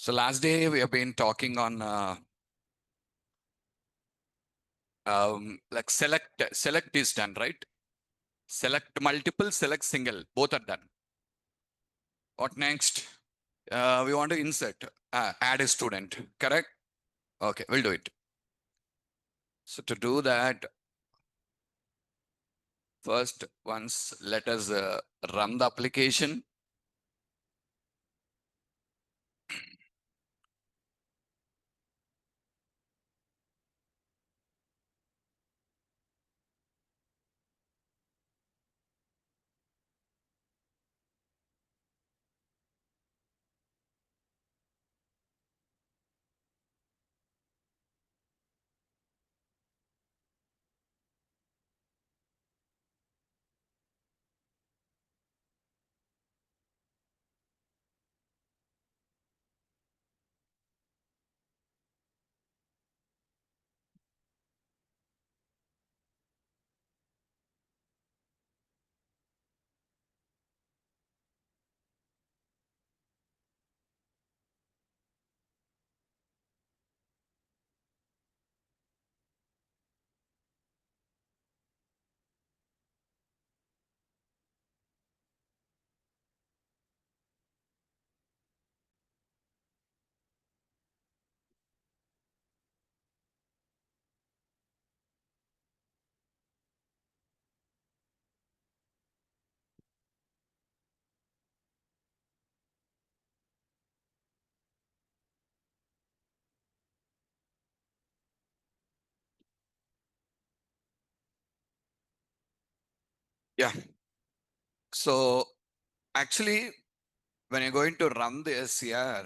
So last day we have been talking on like select is done, right? Select multiple, select single, both are done. What next? We want to insert, add a student, correct? Okay, we'll do it. So to do that, first once let us run the application. Yeah. So actually, when you're going to run this here,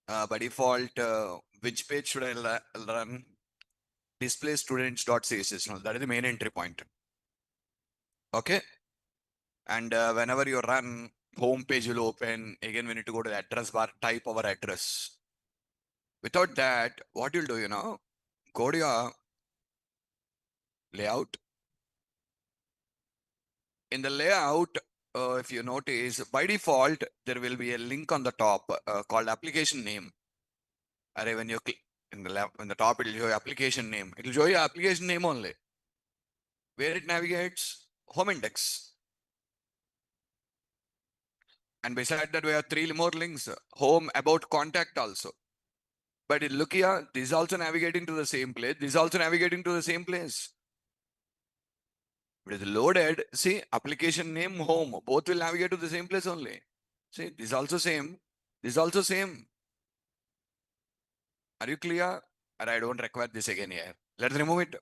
by default, which page should I run? Display students.css. No, that is the main entry point. Okay. And whenever you run, home page will open. Again, we need to go to the address bar, type our address. Without that, what you'll do, go to your layout. In the layout, if you notice, by default, there will be a link on the top called application name. Array, when you click in the left, in the top, it will show you application name. It will show you application name only. Where it navigates, home index. And beside that, we have three more links: home, about, contact also. But look here, this is also navigating to the same place. This is also navigating to the same place. It is loaded. See, application name, home, both will navigate to the same place only. See, this is also same. This is also same. Are you clear? Or I don't require this again here. Let's remove it.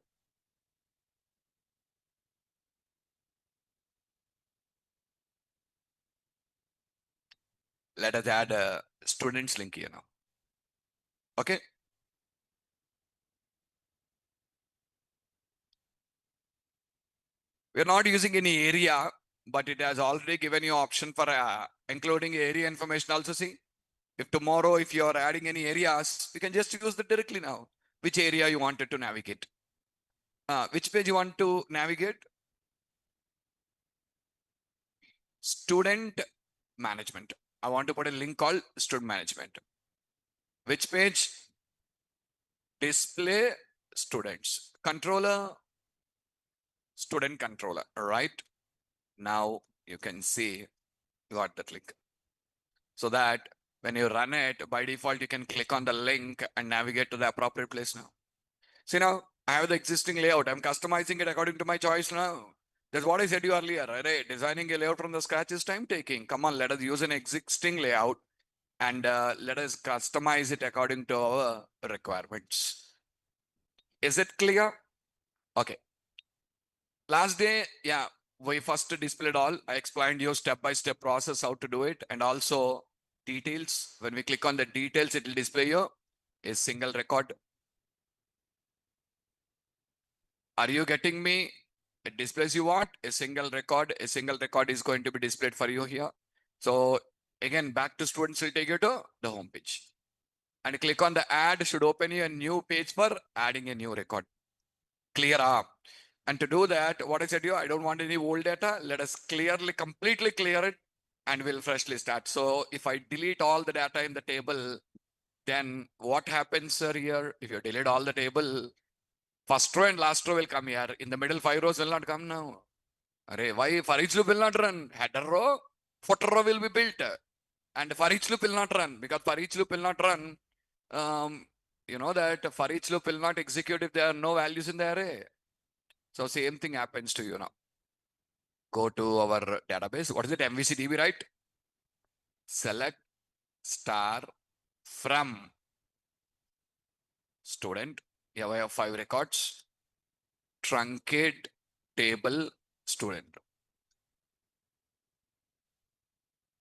Let us add a students link here now. Okay. We're not using any area, but it has already given you option for including area information also. See, if tomorrow, if you're adding any areas, we can just use that directly now. Which area you wanted to navigate. Which page you want to navigate? Student management. I want to put a link called student management. Which page? Display students. Controller, student controller. All right. Now you can see you got that link. So that when you run it, by default, you can click on the link and navigate to the appropriate place now. See now, I have the existing layout. I'm customizing it according to my choice now. That's what I said you earlier, right? Designing a layout from the scratch is time taking. Come on, let us use an existing layout and let us customize it according to our requirements. Is it clear? Okay. Last day, yeah, we first displayed all. I explained you step-by-step process how to do it, and also details. When we click on the details, it will display you a single record. Are you getting me? It displays you what? A single record. A single record is going to be displayed for you here. So again, back to students will take you to the home page. And click on the add should open you a new page for adding a new record. Clear up. And to do that, what I said to you, I don't want any old data. Let us completely clear it and we'll freshly start. So if I delete all the data in the table, Then what happens, sir, here? If you delete all the table, first row and last row will come here. In the middle, 5 rows will not come now. Array, why for each loop will not run? Header row, footer row will be built. And for each loop will not run, because for each loop will not run, you know that for each loop will not execute if there are no values in the array. So same thing happens to you now. Go to our database. What is it? MVC DB, right? Select star from student. Here I have 5 records. Truncate table student.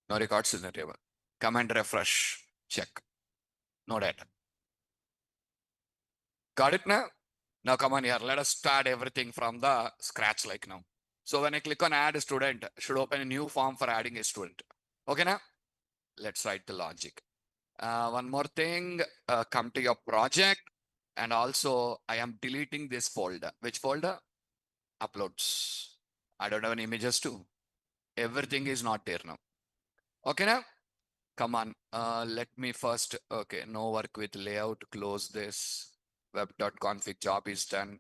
No records in the table. Come and refresh. Check. No data. Got it now? Now come on here. Let us start everything from the scratch like now. So when I click on add a student, should open a new form for adding a student. Okay now? Let's write the logic. One more thing, come to your project. And also I am deleting this folder. Which folder? Uploads. I don't have any images too. Everything is not there now. Okay now? Come on. Let me first, okay, no work with layout, close this. Web.config job is done.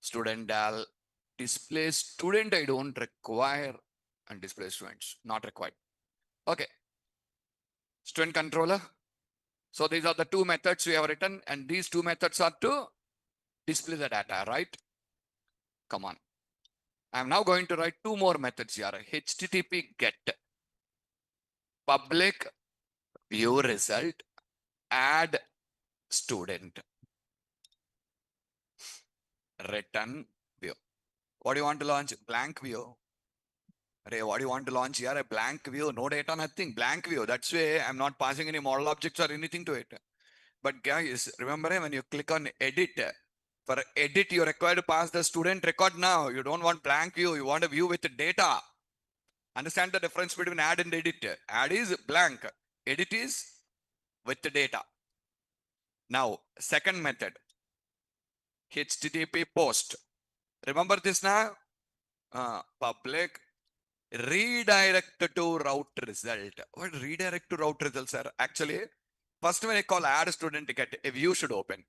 Student dal, display student I don't require, and display students not required. Okay. Student controller. So these are the 2 methods we have written, and these 2 methods are to display the data, right? Come on. I'm now going to write 2 more methods here. HTTP get public view result add student return view. What do you want to launch? Blank view. Array, what do you want to launch here? A blank view, no data, nothing. Blank view. That's why I'm not passing any model objects or anything to it. But guys, remember when you click on edit, for edit, you're required to pass the student record now. You don't want blank view. You want a view with data. Understand the difference between add and edit. Add is blank. Edit is with the data. Now, second method, HTTP post. Remember this now? Public redirect to route result. What redirect to route result, sir? Actually, first when I call add student ticket, a view should open.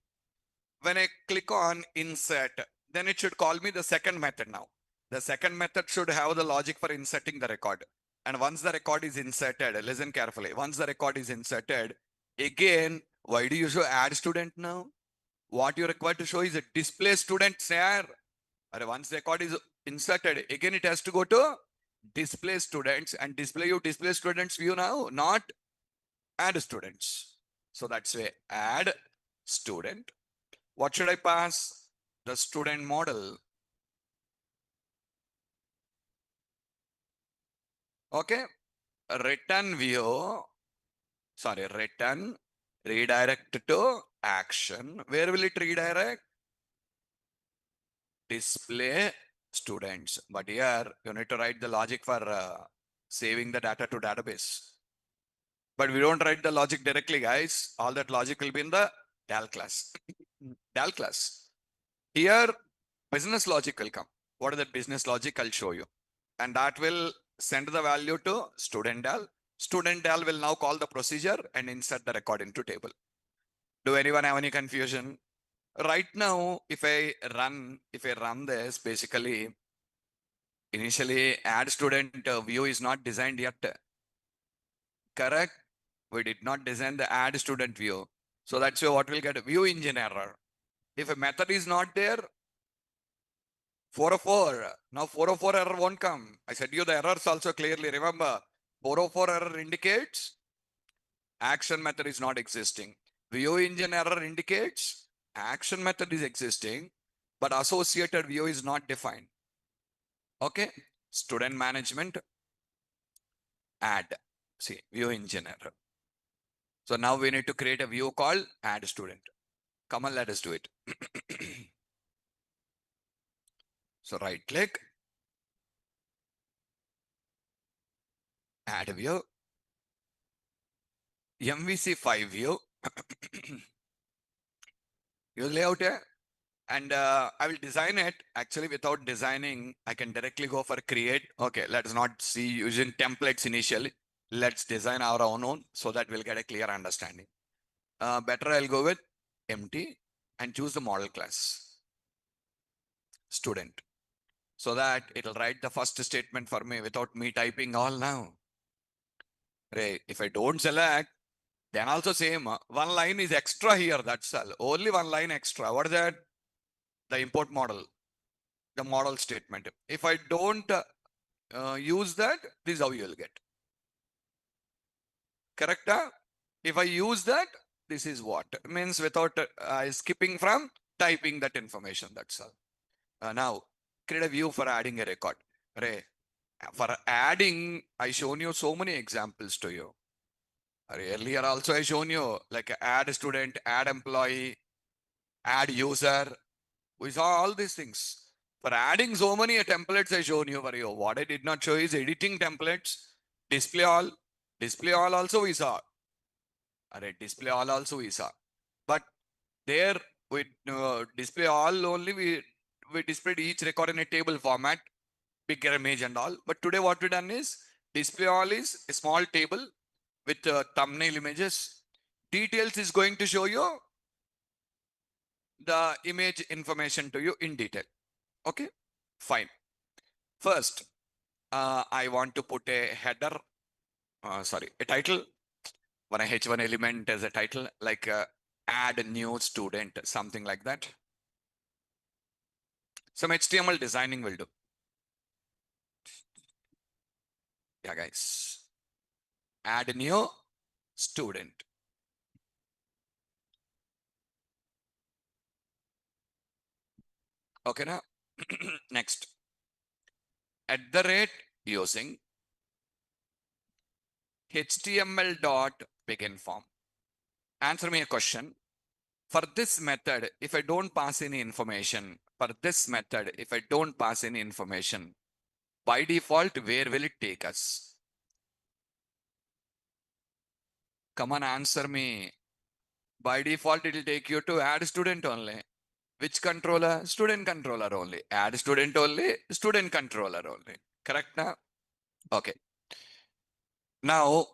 When I click on insert, then it should call me the second method now. The second method should have the logic for inserting the record. And once the record is inserted, listen carefully. Once the record is inserted, again, why do you show add student now? What you require to show is a display student, sir. Once the record is inserted, again it has to go to display students and display you display students view now, not add students. So that's why add student. What should I pass? The student model. Okay. Return view. Sorry, return redirect to action. Where will it redirect? Display students. But here you need to write the logic for saving the data to database. But we don't write the logic directly, guys. All that logic will be in the DAL class. DAL class. Here, business logic will come. What is the business logic? I'll show you. And that will send the value to student DAL. Student DAL will now call the procedure and insert the record into table. Do anyone have any confusion? Right now, if I run this, basically, initially add student view is not designed yet. Correct? We did not design the add student view. So that's why what we'll get a view engine error. If a method is not there, 404. Now 404 error won't come. I said you the errors also clearly. Remember, 404 error indicates action method is not existing. View engine error indicates action method is existing, but associated view is not defined. Okay. Student management, add. See, view engine error. So now we need to create a view called add student. Come on, let us do it. So right click, add view, MVC 5 view, use layout here, and I will design it. Actually, without designing, I can directly go for create. Okay, let's not see using templates initially. Let's design our own so that we'll get a clear understanding. Better I'll go with empty and choose the model class student, so that it'll write the first statement for me without me typing all now. Right. If I don't select, then also same. One line is extra here. That's all. Only one line extra. What is that? The import model, the model statement. If I don't use that, this is how you will get. Correct? If I use that, this is what means without skipping from typing that information. That's all. Now, create a view for adding a record. Right. For adding, I shown you so many examples to you. Earlier also I shown you like add student, add employee, add user. We saw all these things. For adding so many templates I shown you for you. What I did not show is editing templates, display all. Display all also we saw. Display all also we saw. But there with display all only we displayed each record in a table format, bigger image and all. But today what we done is display all is a small table with thumbnail images. Details is going to show you the image information to you in detail. Okay, fine. First, I want to put a header, a title, one H1 element as a title, like add a new student, something like that. Some HTML designing will do. Yeah, guys. Add a new student. Okay, now next. At the rate using HTML dot begin form. Answer me a question. For this method, if I don't pass any information, by default, where will it take us? Come on, answer me. By default, it will take you to add student only. Which controller? Student controller only. Add student only, student controller only. Correct now? Okay. Now,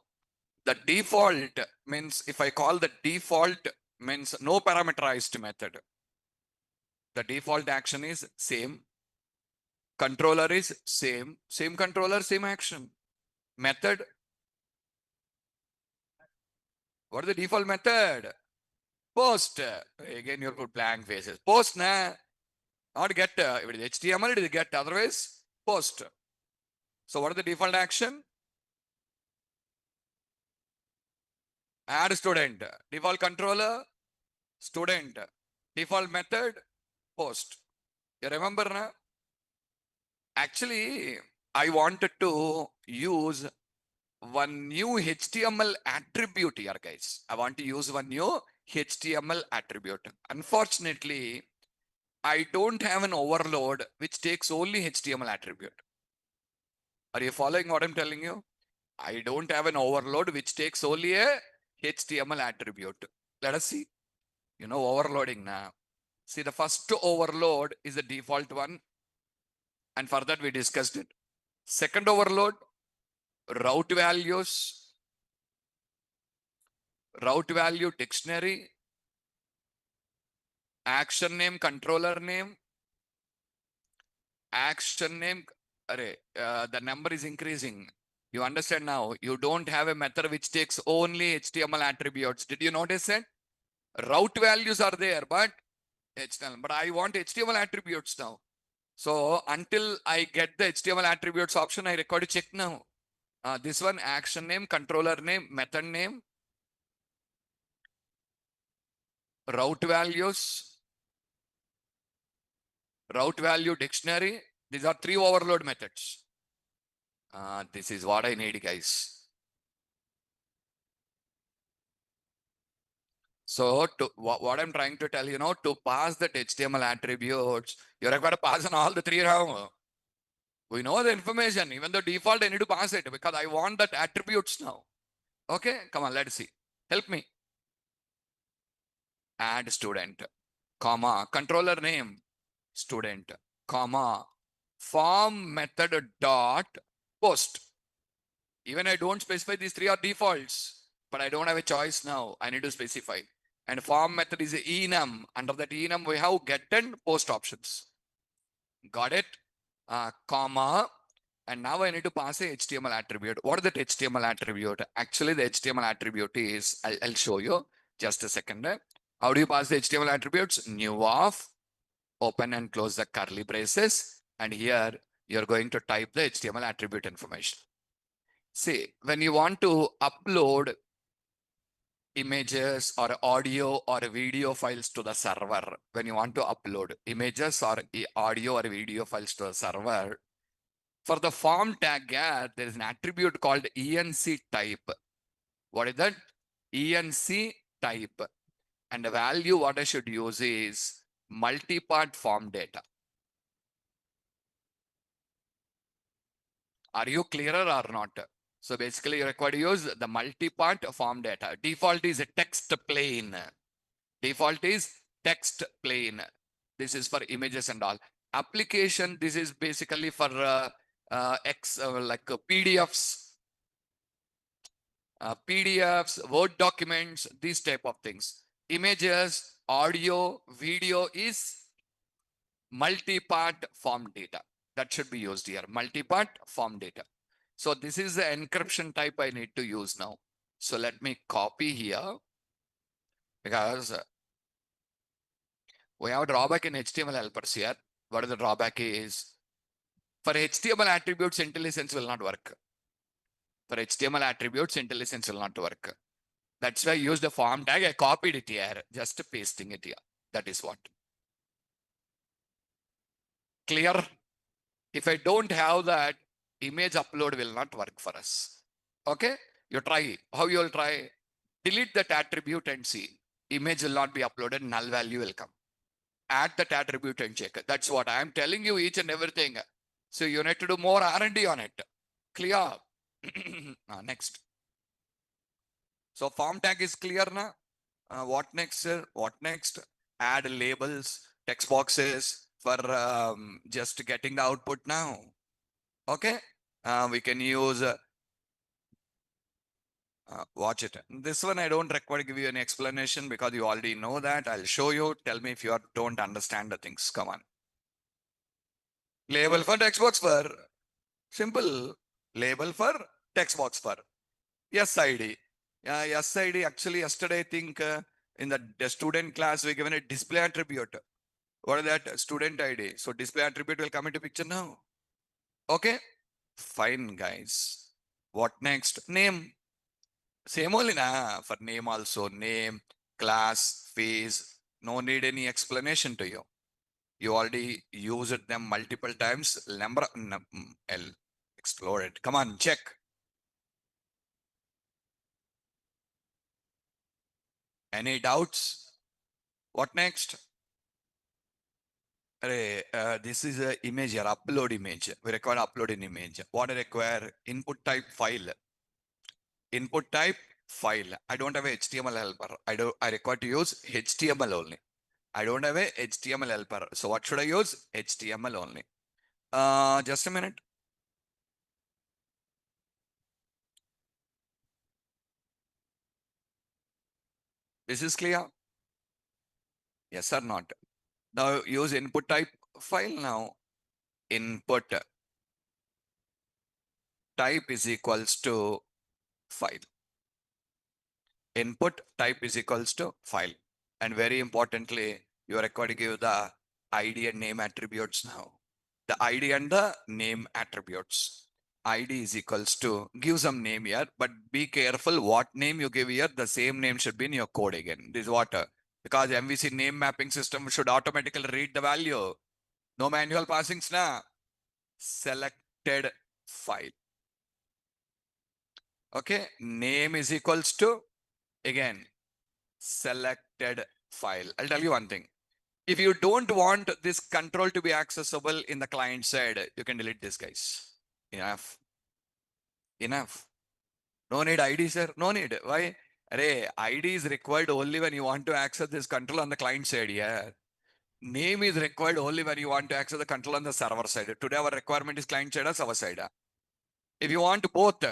the default means if I call the default means no parameterized method. The default action is same. Controller is same. Same controller, same action. Method. What is the default method? Post. Again, you put blank faces. Post na. Not get. If it is HTML, it is get. Otherwise, post. So what is the default action? Add student. Default controller, student. Default method, post. You remember na? Actually, I wanted to use one new HTML attribute here, guys. I want to use one new HTML attribute. Unfortunately, I don't have an overload which takes only HTML attribute. Are you following what I'm telling you? I don't have an overload which takes only a HTML attribute. Let us see. You know, overloading now. See, the first overload is the default one. And for that, we discussed it. Second overload, route values, route value dictionary, action name, controller name, action name. The number is increasing. You understand now? You don't have a method which takes only HTML attributes. Did you notice it? Route values are there, but HTML. But I want HTML attributes now. So until I get the HTML attributes option, I record a check now. This one, action name, controller name, method name, route values, route value dictionary. These are 3 overload methods. This is what I need, guys. So what I'm trying to tell you now, to pass that HTML attributes, you're required to pass on all the 3 now. We know the information. Even the default, I need to pass it because I want that attributes now. Okay, come on, let's see. Help me. Add student, comma, controller name, student, comma, form method dot post. Even I don't specify, these 3 are defaults. but I don't have a choice now. I need to specify. And form method is enum. Under that enum, we have get and post options. Got it? Comma. And now I need to pass a HTML attribute. What is that HTML attribute? Actually, the HTML attribute is, I'll show you just a second. How do you pass the HTML attributes? New of, open and close the curly braces. And here you're going to type the HTML attribute information. See, when you want to upload images or audio or video files to the server, when you want to upload images or audio or video files to the server, for the form tag here, there is an attribute called ENC type. What is that? ENC type. And the value what I should use is multi-part form data. Are you clearer or not? So basically you require to use the multi-part form data. Default is a text plain. Default is text plain. This is for images and all. Application, this is basically for PDFs, Word documents, these type of things. Images, audio, video is multi-part form data. That should be used here. Multi-part form data. So this is the encryption type I need to use now. So let me copy here because we have a drawback in HTML helpers here. What is the drawback is for HTML attributes, IntelliSense will not work. For HTML attributes, IntelliSense will not work. That's why I used the form tag. I copied it here, just pasting it here. That is what. Clear? If I don't have that, image upload will not work for us. Okay? You try. How you will try? Delete that attribute and see. Image will not be uploaded, null value will come. Add that attribute and check. That's what I am telling you, each and everything. So you need to do more R&D on it. Clear? Next. So form tag is clear now. What next, sir? What next? Add labels, text boxes for just getting the output now. Okay. We can use, watch it. This one I don't require to give you any explanation because you already know that. I'll show you. Tell me if you don't understand the things. Come on. Label for text box for simple. Label for text box for yes ID. Yes ID. Actually, yesterday I think in the student class we given a display attribute. What is that? Student ID. So display attribute will come into picture now. Okay. Fine, guys. What next? Name. Same only na. For name also. Name, class, phase. No need any explanation to you. You already used them multiple times. Explore it. Come on, check. Any doubts? What next? This is an image here, upload image. We require upload an image. What I require? Input type file. Input type file. I don't have a HTML helper. I require to use HTML only. I don't have a HTML helper. So what should I use? HTML only. Just a minute. This is clear? Yes or not? Now use input type file now. Input type is equals to file. Input type is equals to file. And very importantly, you are required to give the ID and name attributes now. The ID and the name attributes. ID is equals to, give some name here, but be careful what name you give here, the same name should be in your code again. This is what, because MVC name mapping system should automatically read the value. No manual passings now. Selected file. Okay, name is equals to, again, selected file. I'll tell you one thing. If you don't want this control to be accessible in the client side, you can delete this, guys. Enough. Enough. No need ID, sir. No need. Why? Array, ID is required only when you want to access this control on the client side. Yeah. Name is required only when you want to access the control on the server side. Today, our requirement is client side or server side. If you want both,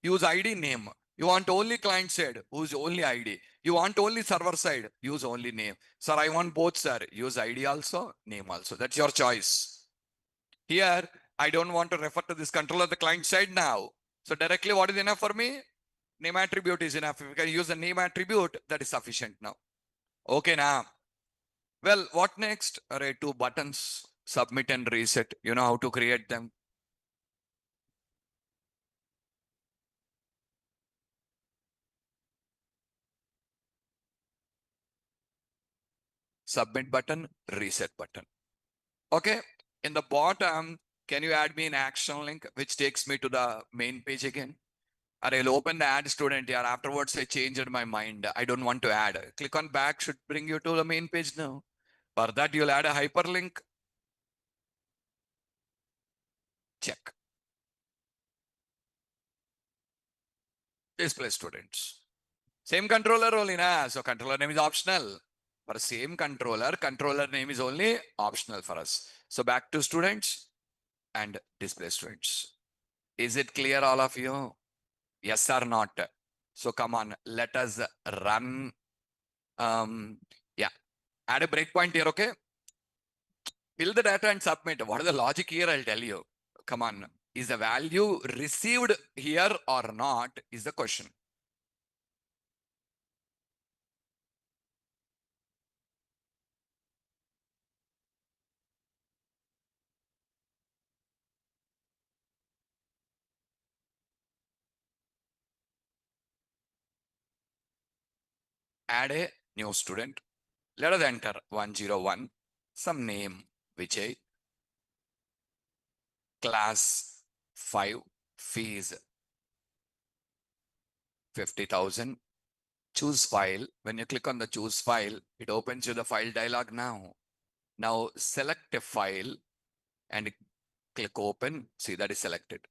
use ID name. You want only client side, use only ID. You want only server side, use only name. Sir, I want both, sir. Use ID also, name also. That's your choice. Here, I don't want to refer to this controller the client side now. So directly what is enough for me? Name attribute is enough. If you can use the name attribute, that is sufficient now. Okay now. Well, what next? Array, two buttons, submit and reset. You know how to create them. Submit button, reset button. Okay. In the bottom, can you add me an action link which takes me to the main page again? Or I'll open the add student here. Afterwards, I changed my mind. I don't want to add. Click on back should bring you to the main page now. For that, you'll add a hyperlink. Check. Display students. Same controller only, na? So controller name is optional. For same controller name is only optional for us. So back to students and display students. Is it clear, all of you? Yes or not? So come on, let us run. Yeah, add a breakpoint here, okay? Fill the data and submit. What is the logic here? I'll tell you. Come on. Is the value received here or not is the question. Add a new student. Let us enter 101, some name, Vijay, class 5, fees 50,000. Choose file. When you click on the choose file, it opens you the file dialog now. Now select a file and click open. See, that is selected.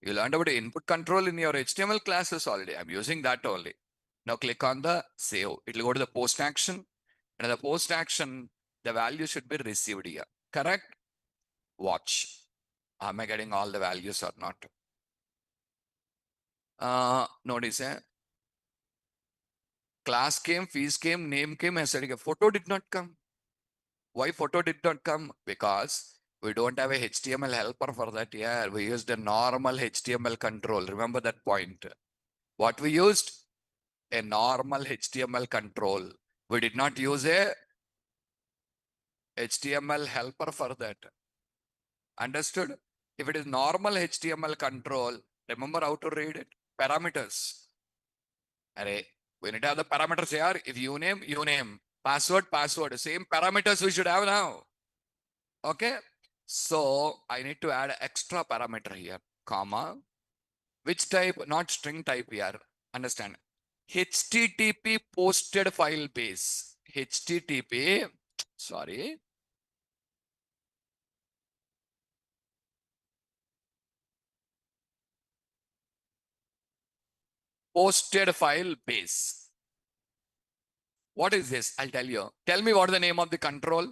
You learned about the input control in your HTML classes already. I'm using that only. Now click on the save. It will go to the post action. And in the post action, the value should be received here. Correct? Watch. Am I getting all the values or not? Notice, class came, fees came, name came, aesthetic. Photo did not come. Why photo did not come? Because we don't have a HTML helper for that here. We used a normal HTML control. Remember that point. What we used? A normal HTML control. We did not use a HTML helper for that. Understood? If it is normal HTML control, remember how to read it. Parameters. Array. We need to have the parameters here. If uname. Password. Same parameters we should have now. Okay. So I need to add extra parameter here, comma. Which type? Not string type here. Understand? HTTP posted file base. HTTP, sorry. Posted file base. What is this? I'll tell you. Tell me what is the name of the control.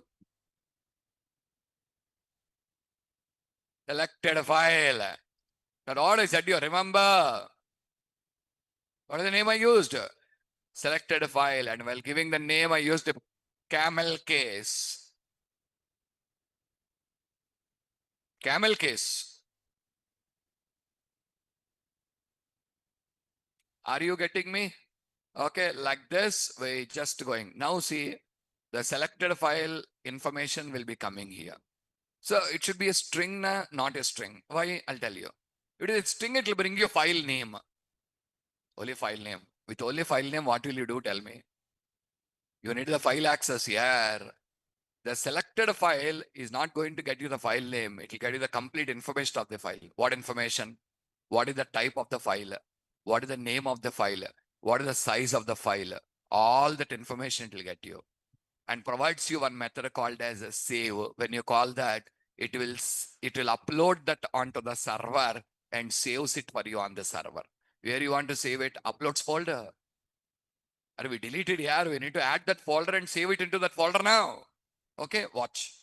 Selected file. That all I said you remember. What is the name I used? Selected file. And while giving the name, I used a camel case. Camel case. Are you getting me? Okay, like this, we just going. Now see, the selected file information will be coming here. So it should be a string, not a string. Why? I'll tell you. If it is a string, it will bring you file name. Only file name. With only file name, what will you do? Tell me. You need the file access here. The selected file is not going to get you the file name. It will get you the complete information of the file. What information? What is the type of the file? What is the name of the file? What is the size of the file? All that information it will get you. And provides you one method called as a save. When you call that, it will upload that onto the server and saves it for you on the server. Where you want to save it? Uploads folder. Are we deleted here? We need to add that folder and save it into that folder now. Okay, watch.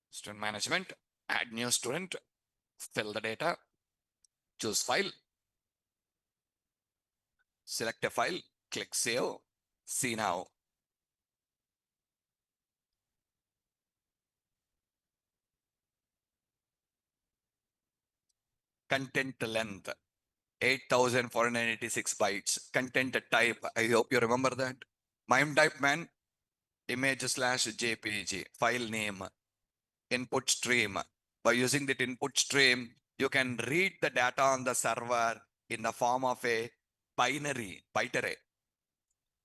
Student management, add new student, fill the data, choose file, select a file, click save. See now. Content length, 8,486 bytes. Content type, I hope you remember that. MIME type man, image slash JPG. File name, input stream. By using that input stream, you can read the data on the server in the form of a binary, byte array.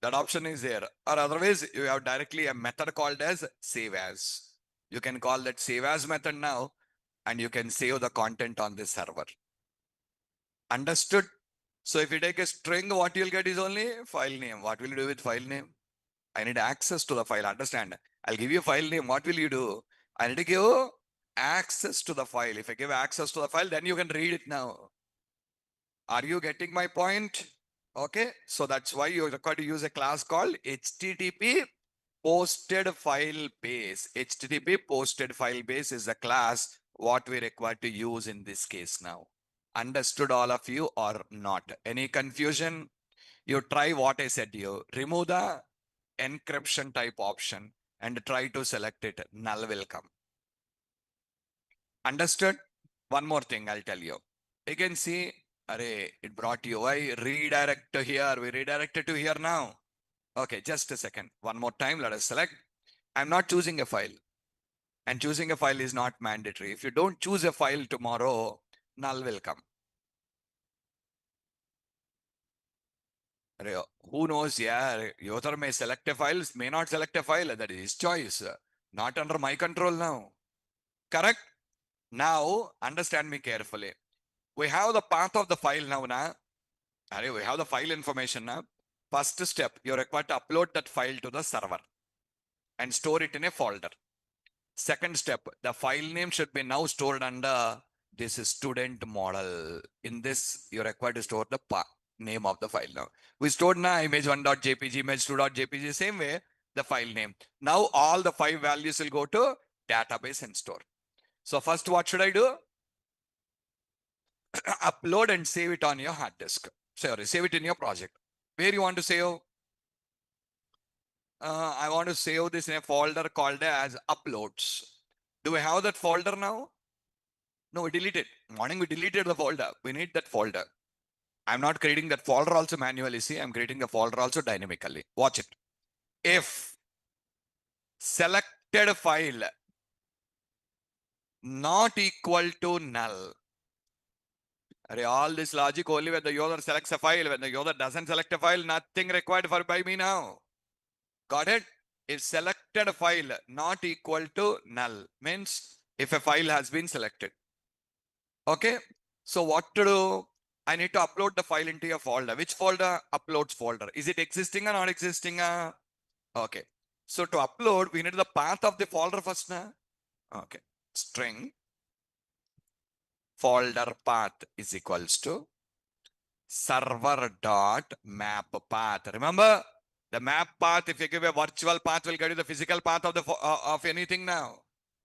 That option is there. Or otherwise, you have directly a method called as save as. You can call that save as method now, and you can save the content on this server. Understood? So if you take a string, what you'll get is only file name. What will you do with file name? I need access to the file. Understand? I'll give you a file name. What will you do? I need to give access to the file. If I give access to the file, then you can read it now. Are you getting my point? Okay. So that's why you require to use a class called HTTP posted file base. HTTP posted file base is the class what we require to use in this case now. Understood all of you or not? Any confusion? You try what I said to you. Remove the encryption type option and try to select it. Null will come. Understood? One more thing I'll tell you. You can see, array, it brought you. Why redirect to here? We redirected to here now. Okay, just a second. One more time, let us select. I'm not choosing a file. And choosing a file is not mandatory. If you don't choose a file tomorrow, null will come. Who knows? Yeah, user may select a file, may not select a file. That is his choice. Not under my control now. Correct? Now, understand me carefully. We have the path of the file now. We have the file information now. First step, you're required to upload that file to the server and store it in a folder. Second step, the file name should be now stored under this student model. In this, you're required to store the name of the file now. We stored now image1.jpg, image2.jpg, same way, the file name. Now all the 5 values will go to database and store. So first, what should I do? Upload and save it on your hard disk. Sorry, save it in your project. Where you want to save? I want to save this in a folder called as uploads. Do we have that folder now? No, we deleted. Morning we deleted the folder. We need that folder. I'm not creating that folder also manually. See, I'm creating the folder also dynamically. Watch it. If selected file not equal to null. All this logic only when the user selects a file. When the user doesn't select a file, nothing required by me now. Got it? If selected file not equal to null means if a file has been selected. Okay. So what to do? I need to upload the file into a folder. Which folder? Uploads folder. Is it existing or not existing? Okay. So to upload, we need the path of the folder first. Okay. String folder path is equals to server dot map path. Remember the map path. If you give a virtual path, will get you the physical path of the of anything now.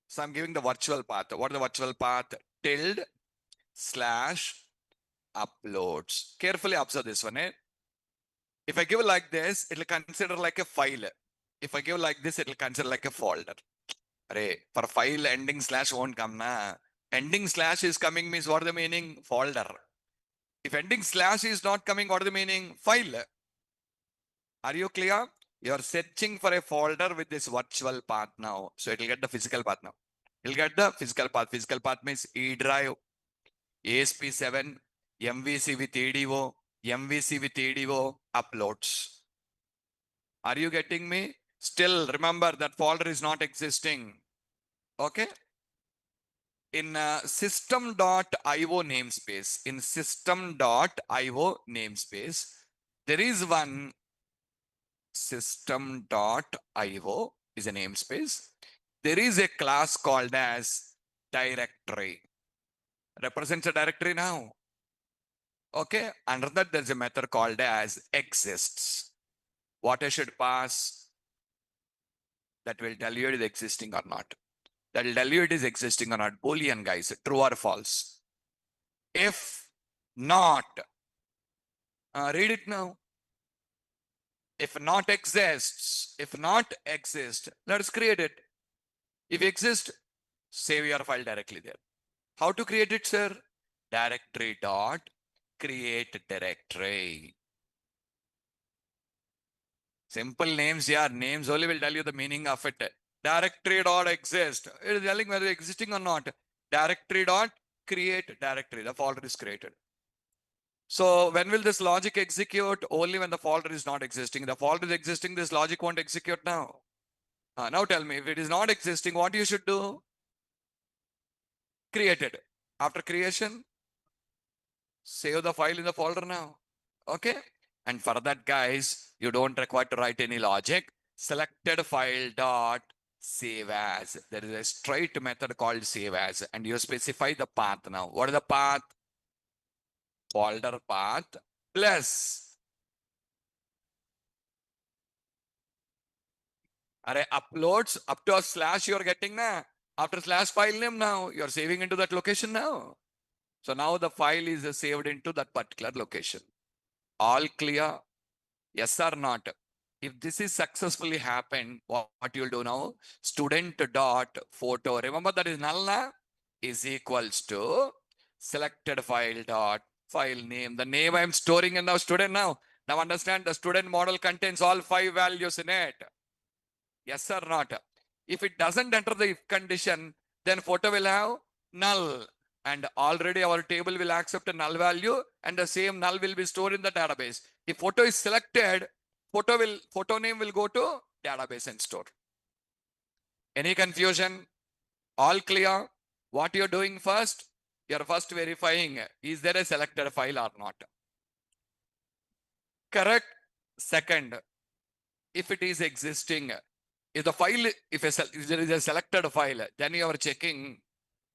So I'm giving the virtual path. What is the virtual path? Tilde slash uploads. Carefully observe this one. If I give like this, it will consider like a file. If I give like this, it will consider like a folder. For file ending slash won't come na. Ending slash is coming means what the meaning? Folder. If ending slash is not coming, what is the meaning? File. Are you clear? You are searching for a folder with this virtual path now. So it will get the physical path now. It will get the physical path. Physical path means E drive, ASP7, MVC with EDO, MVC with EDO, uploads. Are you getting me? Still remember that folder is not existing. Okay. In system.io namespace, there is one system.io is a namespace. There is a class called as directory. Represents a directory now. Okay. Under that, there's a method called as exists. What I should pass? That will tell you it is existing or not. That will tell you it is existing or not. Boolean, guys, true or false. If not, read it now. If not exists, let's create it. If exist, save your file directly there. How to create it, sir? Directory dot create directory. Simple names, yeah. Names only will tell you the meaning of it. Directory dot exist. It is telling whether existing or not. Directory dot create directory. The folder is created. So when will this logic execute? Only when the folder is not existing. The folder is existing, this logic won't execute now. Now tell me, if it is not existing, what you should do? Create it. After creation, save the file in the folder now. Okay? And for that, guys, you don't require to write any logic. Selected file dot save as. There is a straight method called save as, and you specify the path now. What is the path? Folder path plus. Array uploads up to a slash you're getting now. After slash file name now, you're saving into that location now. So now the file is saved into that particular location. All clear? Yes or not? If this is successfully happened, what you'll do now? Student dot photo. Remember that is null na? Is equals to selected file dot file name. The name I'm storing in the student now. Now understand the student model contains all 5 values in it. Yes or not? If it doesn't enter the if condition, then photo will have null. And already our table will accept a null value and the same null will be stored in the database. If photo is selected, photo name will go to database and store. Any confusion? All clear? What you're doing first? You're first verifying, is there a selected file or not? Correct? Second, if it is existing, if the file, if there is a selected file, then you are checking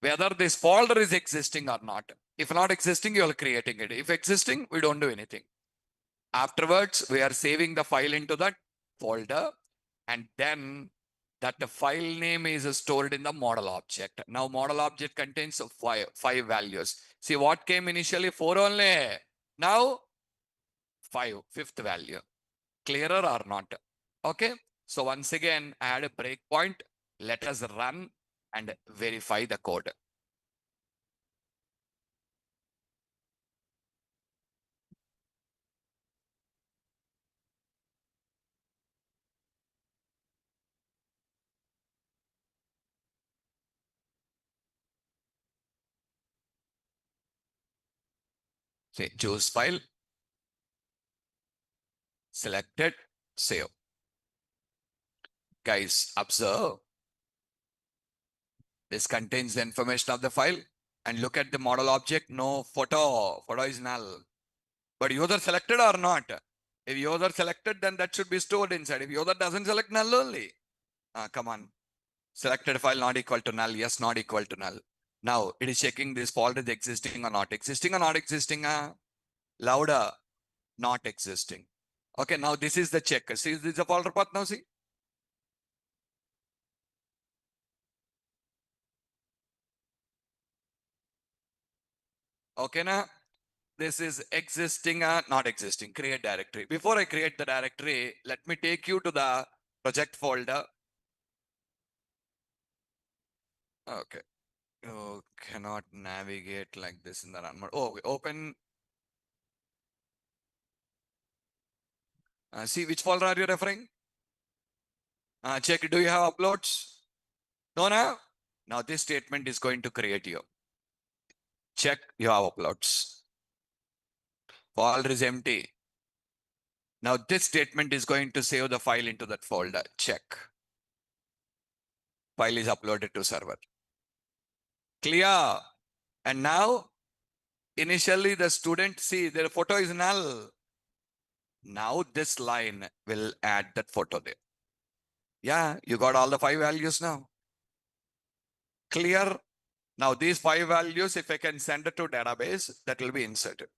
whether this folder is existing or not. If not existing, you are creating it. If existing, we don't do anything. Afterwards, we are saving the file into that folder, and then that the file name is stored in the model object. Now model object contains five values. See what came initially? 4 only. Now 5, fifth value. Clearer or not? Okay. So once again, I had a breakpoint. Let us run and verify the code. Say choose file, selected, save. Guys, observe. This contains the information of the file. And look at the model object. No photo. Photo is null. But user selected or not? If user selected, then that should be stored inside. If user doesn't select, null only. Come on. Selected file not equal to null. Yes, not equal to null. Now it is checking this folder is existing or not. Existing or not existing? Louder. Not existing. Okay, now this is the check. See, this is the folder path now, see? Okay, now this is existing, not existing. Create directory. Before I create the directory, let me take you to the project folder. Okay. You cannot navigate like this in the run mode. Oh, open. See which folder are you referring? Check. Do you have uploads? No, no. Now this statement is going to create you. Check you have uploads. Folder is empty. Now this statement is going to save the file into that folder. Check. File is uploaded to server. Clear. And now initially the student, see their photo is null. Now this line will add that photo there. Yeah, you got all the 5 values now. Clear. Now these 5 values, if I can send it to database, that will be inserted.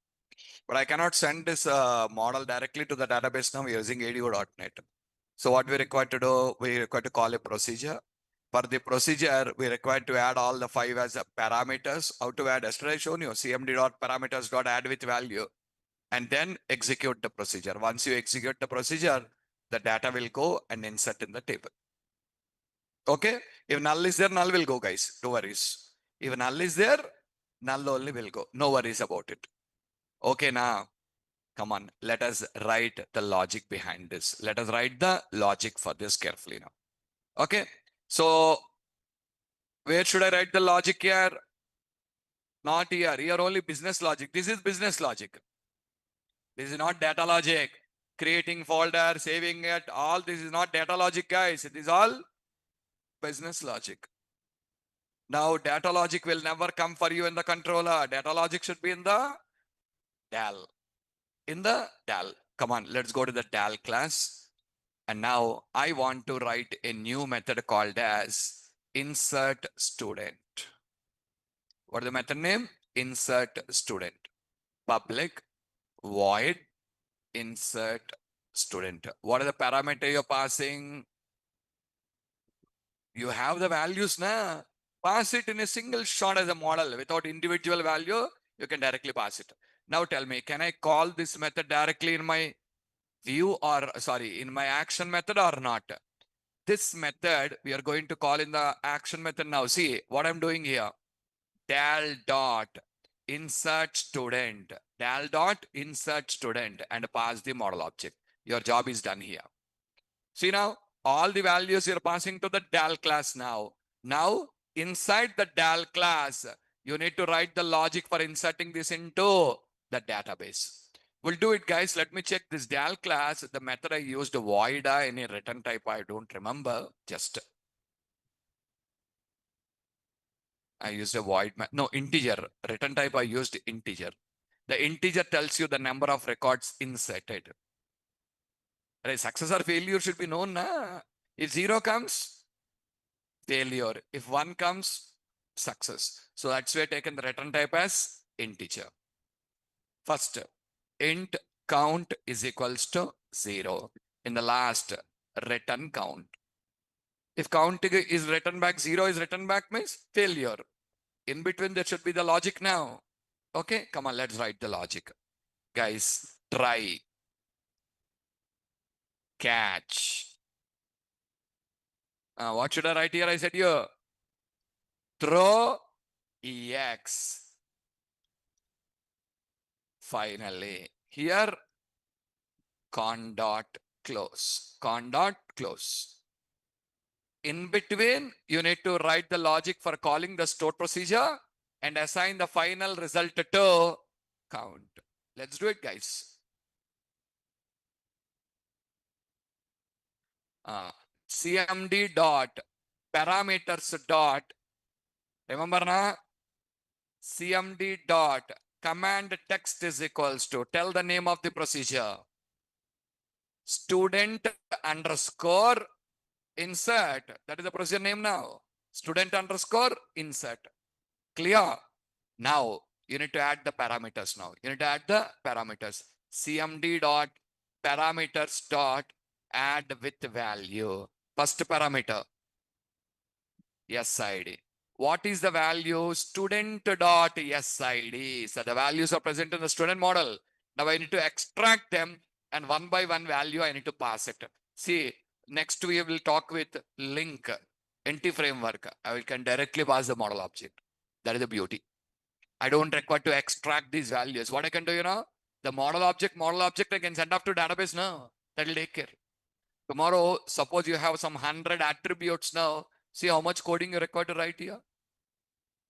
But I cannot send this model directly to the database now using ADO.NET. So what we require to do, we require to call a procedure. For the procedure, we require to add all the 5 as parameters. How to add? Yesterday I shown you cmd.parameters.add with value, and then execute the procedure. Once you execute the procedure, the data will go and insert in the table. Okay. If null is there, null will go, guys. No worries. If null is there, null only will go. No worries about it. Okay, now come on. Let us write the logic behind this. Let us write the logic for this carefully now. Okay. So where should I write the logic here? Not here. Here only business logic. This is business logic. This is not data logic. Creating folder, saving it, all this is not data logic, guys. It is all business logic. Now, data logic will never come for you in the controller. Data logic should be in the DAL. In the DAL. Come on, let's go to the DAL class. And now I want to write a new method called as insert student. What is the method name? Insert student. Public void insert student. What are the parameter you're passing? You have the values now. Pass it in a single shot as a model without individual value. You can directly pass it. Now tell me, can I call this method directly in my view or sorry, in my action method or not? This method we are going to call in the action method now. See what I'm doing here. Dal dot insert student. Dal dot insert student and pass the model object. Your job is done here. See now, all the values you're passing to the DAL class now. Now, inside the DAL class, you need to write the logic for inserting this into the database. We'll do it, guys. Let me check this DAL class. The method I used, void, any return type, I don't remember. Just I used a void, no, integer. Return type, I used integer. The integer tells you the number of records inserted. Success or failure should be known. Na? If 0 comes, failure. If 1 comes, success. So that's why I taken the return type as integer. First, int count is equals to 0. In the last, return count. If count is written back, 0 is written back means failure. In between, there should be the logic now. Okay, come on, let's write the logic. Guys, try, catch. What should I write here? I said here, throw ex. Finally, here, con dot close. Con dot close. In between, you need to write the logic for calling the stored procedure and assign the final result to count. Let's do it, guys. CMD dot parameters dot, remember na? CMD dot command text is equals to, tell the name of the procedure, student underscore insert. That is the procedure name now. Student underscore insert. Clear? Now you need to add the parameters now. You need to add the parameters. CMD dot parameters dot add with value. First parameter, SID. What is the value? Student dot SID. So the values are present in the student model. Now I need to extract them and one by one value I need to pass it. See, next we will talk with link, NT framework. I can directly pass the model object. That is the beauty. I don't require to extract these values. What I can do, you know, the model object I can send off to database now. That will take care. Tomorrow, suppose you have some 100 attributes now. See how much coding you require to write here.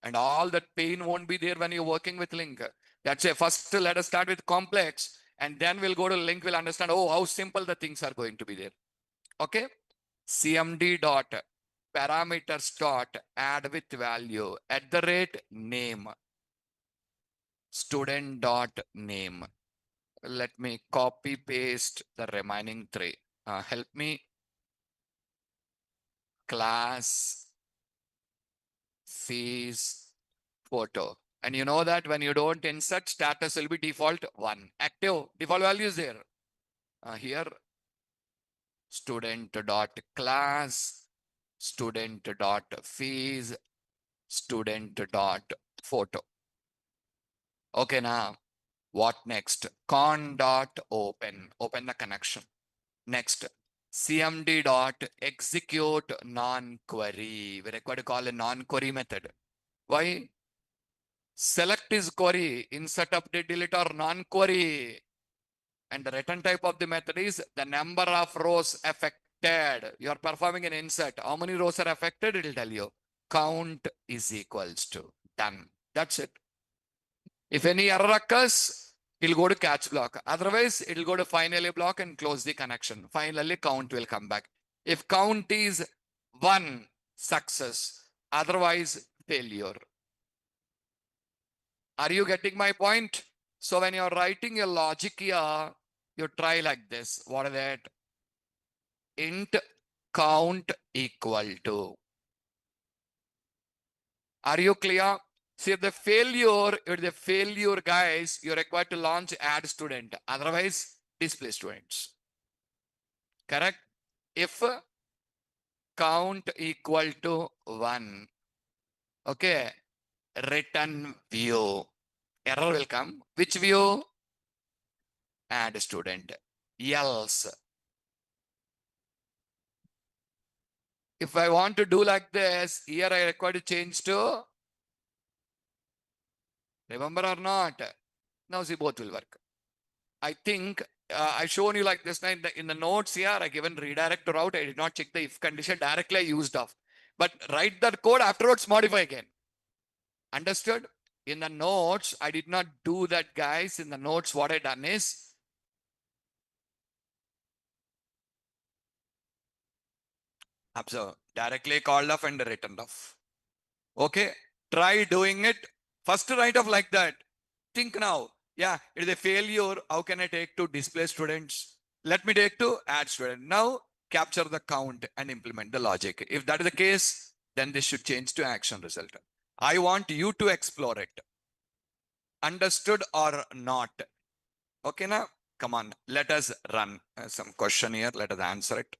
And all that pain won't be there when you're working with link. That's it. First, let us start with complex. And then we'll go to link. We'll understand, oh, how simple the things are going to be there. Okay. CMD dot parameters dot add with value at the rate name. Student dot name. Let me copy paste the remaining 3. Help me. Class, fees, photo. And you know that when you don't insert, status will be default 1. Active, default value is there. Here, student dot class, student dot fees, student dot photo. Okay, now what next? Con dot open. Open the connection. Next, CMD dot execute non-query. We require to call a non-query method. Why? Select is query, insert, update, delete or non-query. And the return type of the method is the number of rows affected. You are performing an insert. How many rows are affected? It will tell you. Count is equals to. Done. That's it. If any error occurs, it'll go to catch block. Otherwise, it'll go to finally block and close the connection. Finally, count will come back. If count is 1, success. Otherwise, failure. Are you getting my point? So when you're writing your logic here, you try like this. What is that? Int count equal to. Are you clear? See, if the failure, guys, you're required to launch add student. Otherwise, display students. Correct? If count equal to 1, okay, return view. Error will come. Which view? Add student. Else. If I want to do like this, here I require to change to, remember or not? Now see, both will work. I think I've shown you like this. In the notes here, I given redirect to route. I did not check the if condition directly. I used off. But write that code afterwards, modify again. Understood? In the notes, I did not do that, guys. In the notes, what I done is, observe, directly called off and returned off. Okay? Try doing it. First write off like that. Think now. Yeah, it is a failure. How can I take to display students? Let me take to add student. Now capture the count and implement the logic. If that is the case, then this should change to action result. I want you to explore it. Understood or not? Okay, now come on. Let us run some question here. Let us answer it.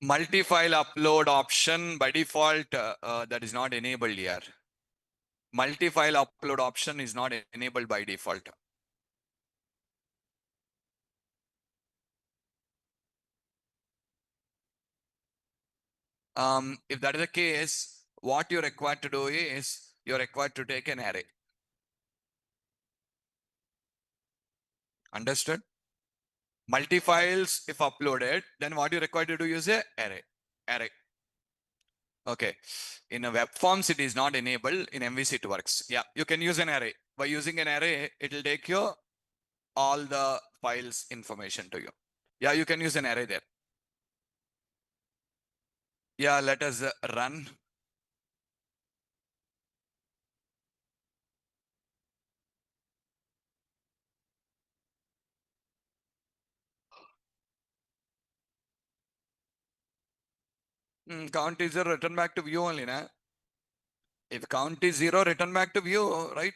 Multi-file upload option by default, that is not enabled here. Multi-file upload option is not enabled by default. If that is the case, what you're required to do is you're required to take an array. Understood? Multi-files, if uploaded, then what you're required to do is a array. Okay. In a web forms, it is not enabled. In MVC, it works. Yeah, you can use an array. By using an array, it will take you all the files information to you. Yeah, you can use an array there. Yeah, let us run. Count is 0, return back to view only, na? If count is 0, return back to view, right?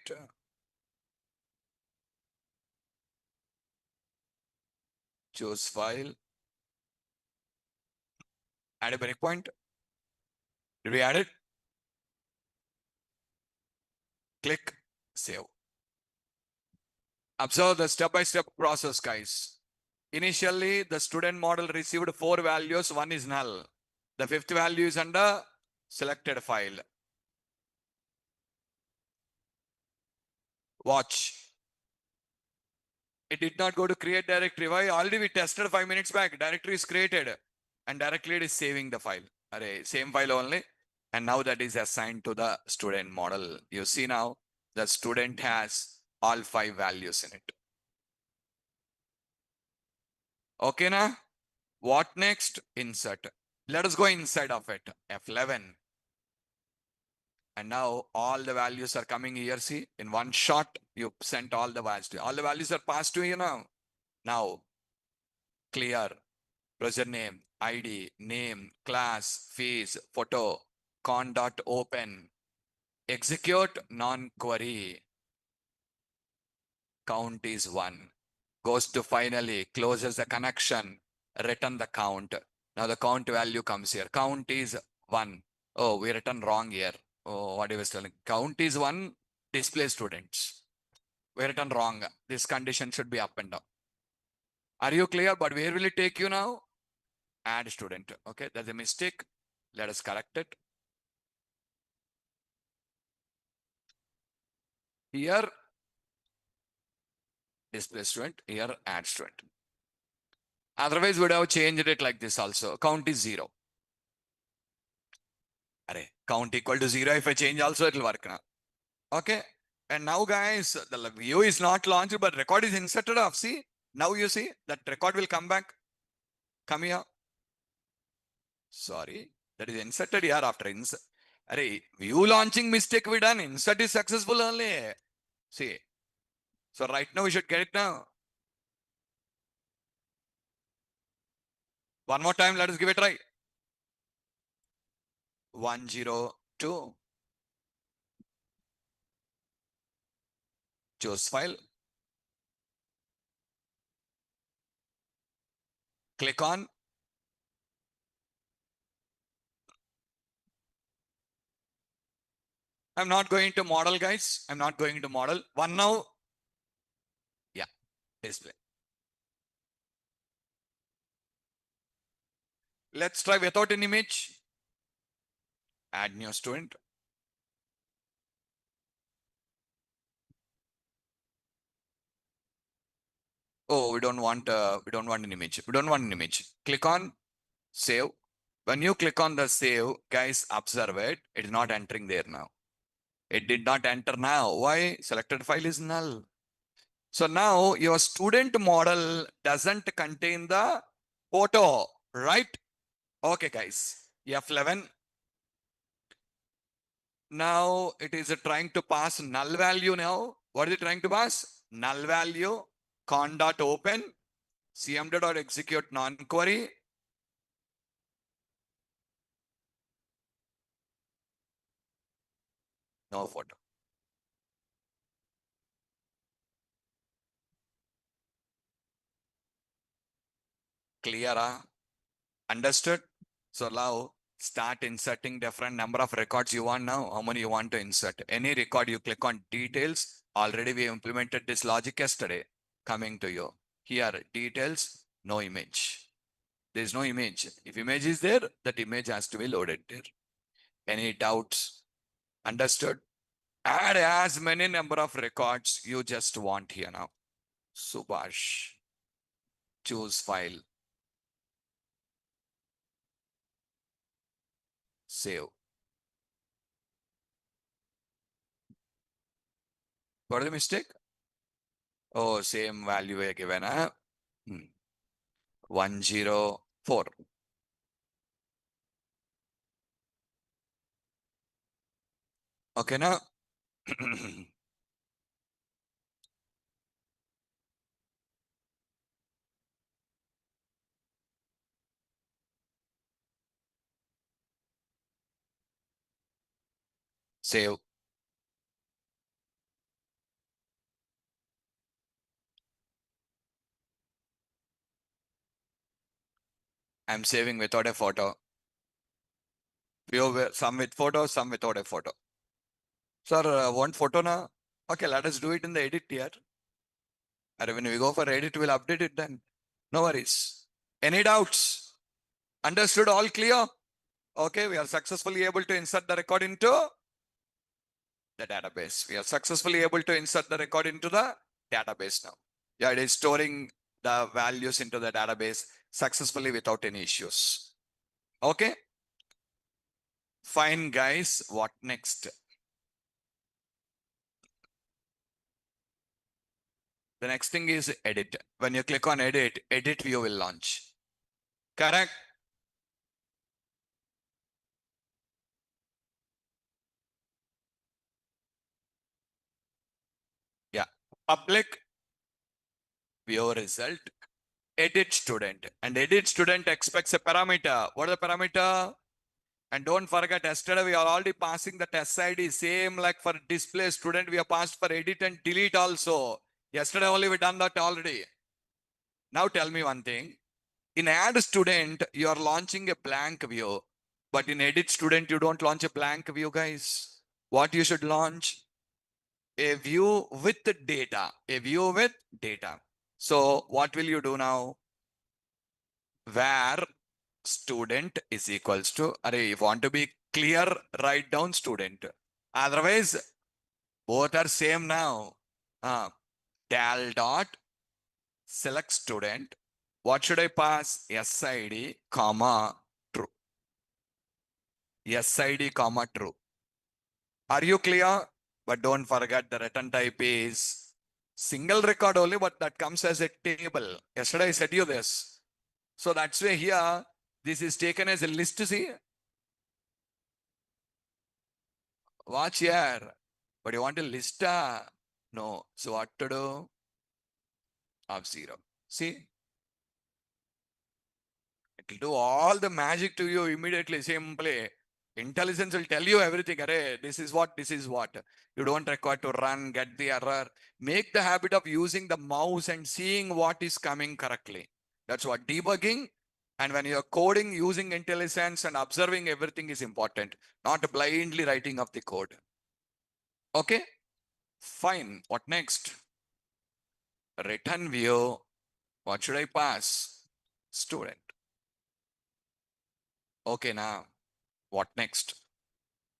Choose file. Add a breakpoint. Did we add it? Click save. Observe the step-by-step process, guys. Initially, the student model received 4 values. 1 is null. The 5th value is under selected file. Watch. It did not go to create directory. Why? Already we tested 5 minutes back. Directory is created and directly it is saving the file. Array, same file only. And now that is assigned to the student model. You see now the student has all 5 values in it. Okay, now what next? Insert. Let us go inside of it. F11. And now all the values are coming here. See, in one shot, you sent all the values. All the values are passed to you now. Now, clear. Project name, ID, name, class, fees, photo, con.open. Execute non-query. Count is 1. Goes to finally, closes the connection, return the count. Now the count value comes here. Count is 1. Oh, we written wrong here. Oh, what he was telling. Count is 1, display students. We written wrong. This condition should be up and down. Are you clear? But where will it take you now? Add student. Okay, that's a mistake. Let us correct it. Here, display student. Here, add student. Otherwise, we would have changed it like this also. Count is 0. Array, count equal to 0. If I change also, it will work now. Okay. And now, guys, the view is not launched, but record is inserted off. See, now you see that record will come back. Come here. Sorry, that is inserted here after insert. Array, view launching mistake we done. Insert is successful only. See. So right now we should get it now. One more time, let us give it a try. 102. Choose file. Click on. I'm not going to model, guys. I'm not going to model. One now. Yeah, display. Let's try without an image. Add new student. Oh, we don't want an image. We don't want an image. Click on save. When you click on the save, guys, observe it. It is not entering there now. It did not enter now. Why? Selected file is null. So now your student model doesn't contain the photo, right? Okay, guys. F11. Now it is trying to pass null value now. What is it trying to pass? Null value, con.open, cmd.execute non-query. No photo. Clear? Understood? So now start inserting different number of records you want now. How many you want to insert? Any record you click on details. Already we implemented this logic yesterday. Coming to you. Here, details, no image. There is no image. If image is there, that image has to be loaded there. Any doubts? Understood? Add as many number of records you just want here now. Subhash. Choose file. Save. What is the mistake? Oh, same value we given. 104. Okay, now. Save. I'm saving without a photo. Some with photo, some without a photo. Sir, want photo now? Okay, let us do it in the edit here. And when we go for edit, we'll update it then. No worries. Any doubts? Understood? All clear? Okay, we are successfully able to insert the record into the database. We are successfully able to insert the record into the database now. Yeah, it is storing the values into the database successfully without any issues. Okay. Fine, guys. What next? The next thing is edit. When you click on edit, edit view will launch. Correct? Yeah. Public view result, edit student. And edit student expects a parameter. What is the parameter? And don't forget, yesterday we are already passing the test ID. Same like for display student, we have passed for edit and delete also. Yesterday only we done that already. Now tell me one thing. In add student, you are launching a blank view, but in edit student, you don't launch a blank view, guys. What you should launch? A view with data, a view with data. So what will you do now? Where student is equals to, array, if you want to be clear, write down student. Otherwise, both are same now. Del dot select student. What should I pass? SID, comma, true. SID, comma, true. Are you clear? But don't forget the return type is single record only, but that comes as a table. Yesterday I said you this. So that's why here, this is taken as a list, see? Watch here. But you want a list? No. So what to do? Of 0. See? It will do all the magic to you immediately, simply. Intelligence will tell you everything. Array, this is what, this is what. You don't require to run, get the error. Make the habit of using the mouse and seeing what is coming correctly. That's what debugging. And when you're coding, using intelligence and observing everything is important. Not blindly writing of the code. Okay? Fine. What next? Return view. What should I pass? Student. Okay, now. What next?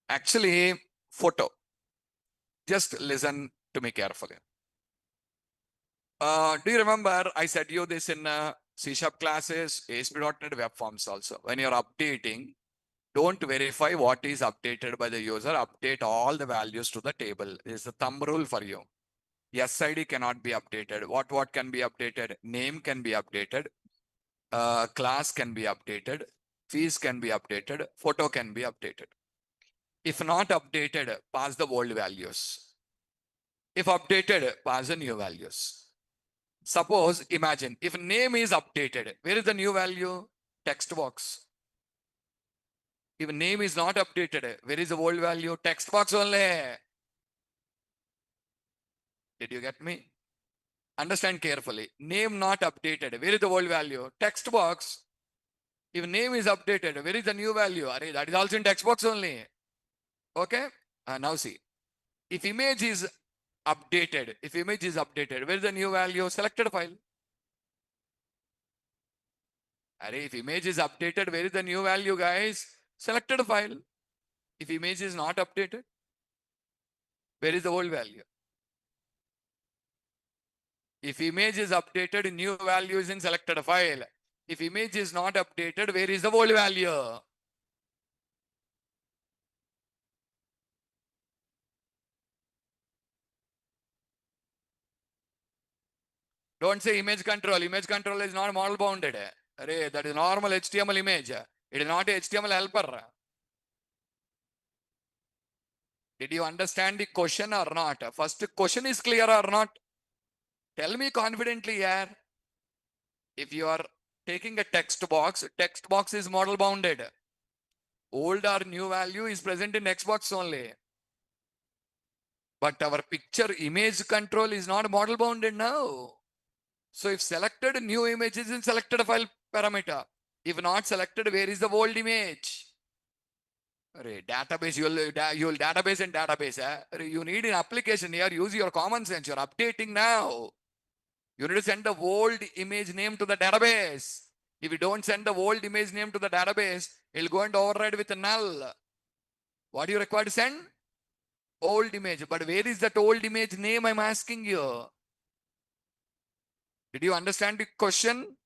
Actually, photo. Just listen to me carefully. Do you remember I said you this in C# classes, ASP.NET web forms also. When you're updating, don't verify what is updated by the user. Update all the values to the table. This is the thumb rule for you. SID cannot be updated. What can be updated? Name can be updated. Class can be updated. Fees can be updated. Photo can be updated. If not updated, pass the old values. If updated, pass the new values. Suppose, imagine, if name is updated, where is the new value? Text box. If name is not updated, where is the old value? Text box only. Did you get me? Understand carefully. Name not updated. Where is the old value? Text box. If name is updated, where is the new value? Array, that is also in text box only. Okay? Now see. If image is updated, where is the new value? Selected file. Array, if image is updated, where is the new value, guys? Selected file. If image is not updated, where is the old value? If image is updated, new value is in selected file. If image is not updated, where is the old value? Don't say image control. Image control is not model bounded. Array, that is normal HTML image. It is not HTML helper. Did you understand the question or not? First question is clear or not? Tell me confidently here. If you are taking a text box is model bounded. Old or new value is present in text box only. But our picture image control is not model bounded now. So if selected, new image is in selected file parameter. If not selected, where is the old image? Database, you'll database and database. You need an application here. Use your common sense. You're updating now. You need to send the old image name to the database. If you don't send the old image name to the database, it'll go and override with a null. What do you require to send? Old image. But where is that old image name I'm asking you? Did you understand the question?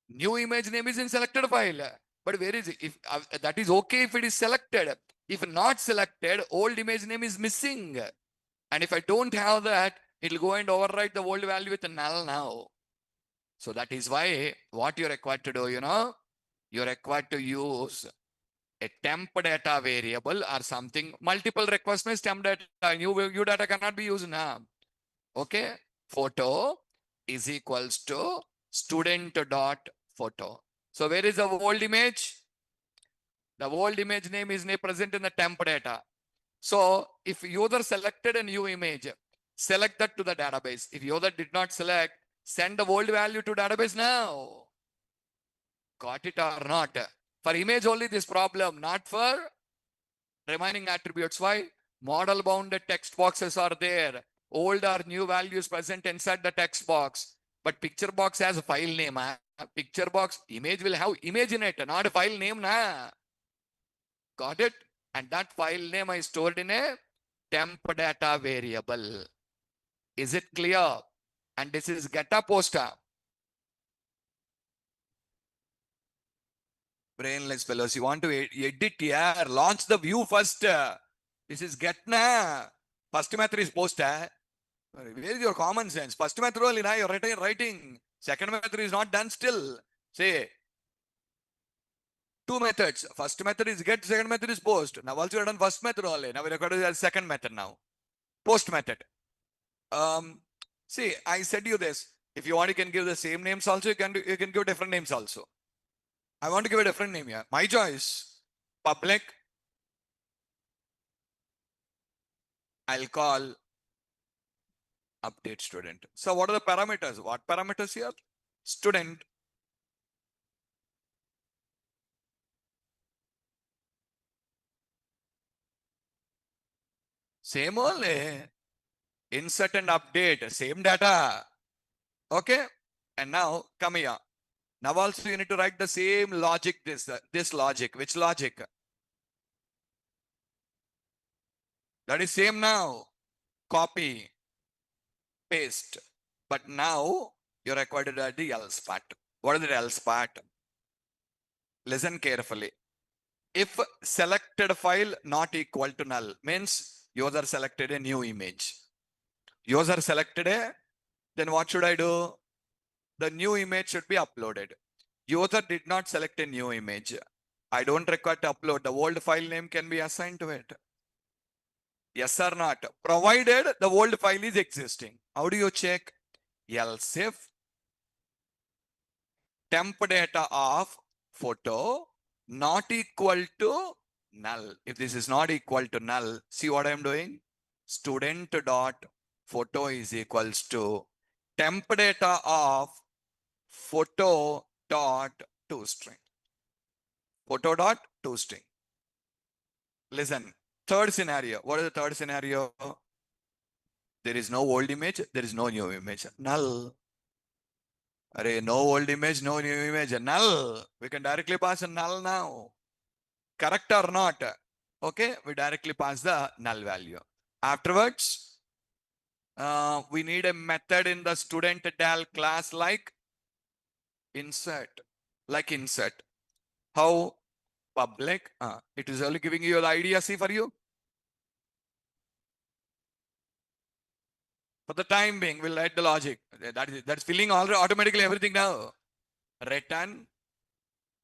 New image name is in selected file. But where is it? If that is okay if it is selected. If not selected, old image name is missing. And if I don't have that, it'll go and overwrite the old value with a null now. So that is why what you're required to do, you're required to use a temp data variable or something. Multiple request means temp data. New data cannot be used now. Okay. Photo is equals to student.photo. So where is the old image? The old image name is present in the temp data. So if user selected a new image, select that to the database. If user did not select, send the old value to database now. Got it or not? For image only this problem, not for remaining attributes. Why? Model bounded text boxes are there. Old or new values present inside the text box. But picture box has a file name. Picture box image will have image in it, not a file name. Got it? And that file name is stored in a temp data variable. Is it clear? And this is getter poster. Brainless fellows, you want to edit here, launch the view first. This is get na. First method is post. Where is your common sense? First method only now you're writing. Second method is not done still. Say two methods. First method is get, second method is post. Now also you're done first method only. Now we're recording as second method now. Post method. See, I said you this. If you want, you can give the same names also. You can give different names also. I want to give a different name here. My choice. Public. I'll call update student. So what are the parameters? What parameters here? Student. Same only. Insert and update. Same data. Okay. And now come here. Now also you need to write the same logic. This logic. Which logic? That is same now. Copy. Paste. But now you're required to add the else part. What is the else part? Listen carefully. If selected file not equal to null means user selected a new image. User selected a, then what should I do? The new image should be uploaded. User did not select a new image. I don't require to upload. The old file name can be assigned to it. Yes or not? Provided the old file is existing. How do you check? Else if temp data of photo not equal to null. If this is not equal to null, see what I am doing? Student dot photo is equals to temp data of photo dot toString. Photo dot toString. Listen, third scenario. What is the third scenario? There is no old image, there is no new image. Null. Array, no old image, no new image. Null. We can directly pass a null now. Correct or not? Okay, we directly pass the null value. Afterwards, we need a method in the student del class like insert. Like insert. How? Public. It is only giving you the idea, see for you. For the time being, we'll write the logic. That's filling automatically everything now. Return.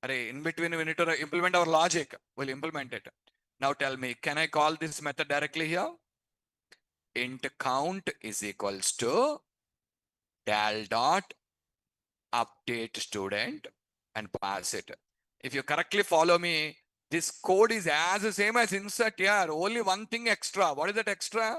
Array, in between, we need to implement our logic. We'll implement it. Now tell me, can I call this method directly here? Int count is equals to del dot update student and pass it. If you correctly follow me, this code is as the same as insert here. Only one thing extra. What is that extra?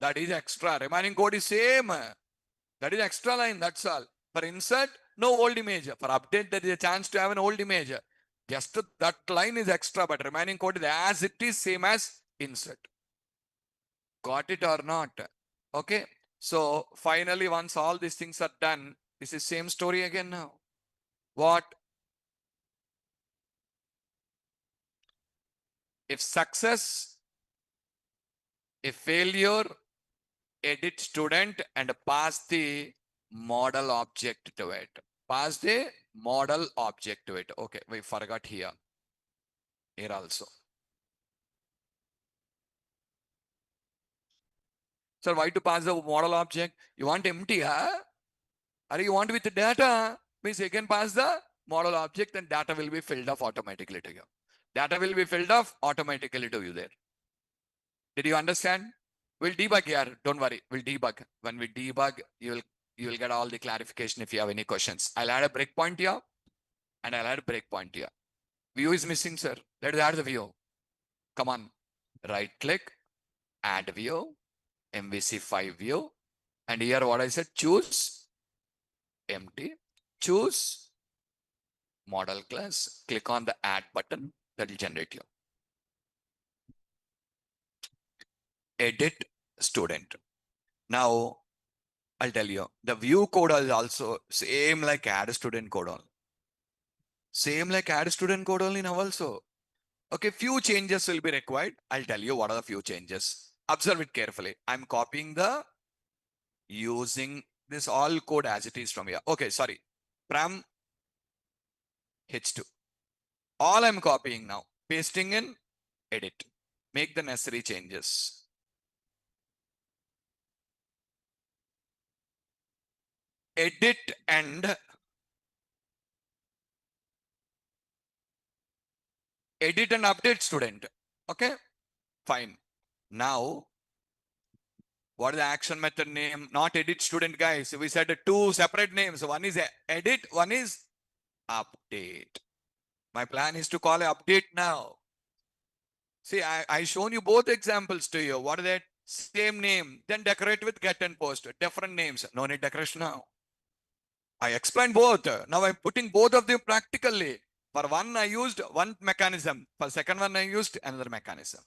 That is extra. Remaining code is same. That is extra line. That's all. For insert, no old image. For update, there is a chance to have an old image. Just that line is extra, but remaining code is as it is same as insert. Got it or not? Okay. So finally, once all these things are done, this is same story again now. What? If success, if failure, edit student and pass the model object to it. Pass the model object to it. Okay, we forgot here. Here also. Sir, why to pass the model object? You want empty, huh? Or you want with the data? Means you can pass the model object and data will be filled up automatically to you. Data will be filled up automatically to you there. Did you understand? We'll debug here. Don't worry. We'll debug. When we debug, you will get all the clarification if you have any questions. I'll add a breakpoint here and I'll add a breakpoint here. View is missing, sir. Let's add the view. Come on. Right click, add view, MVC5 view. And here what I said, choose empty. choose model class, click on the add button, that will generate you. Edit student. Now, I'll tell you, the view code is also same like add student code only. Same like add student code only now also. Okay, few changes will be required. I'll tell you what are the few changes. Observe it carefully. I'm copying the using this all code as it is from here. Okay, sorry. From H2. All I'm copying now. Pasting in, edit. Make the necessary changes. Edit and update student. Okay, fine. Now, what is the action method name? Not edit student, guys. We said two separate names. One is edit, one is update. My plan is to call it update now. See, I shown you both examples to you. What is that? Same name. Then decorate with get and post. Different names. No need decoration now. I explained both. Now I'm putting both of them practically. For one, I used one mechanism. For second one, I used another mechanism.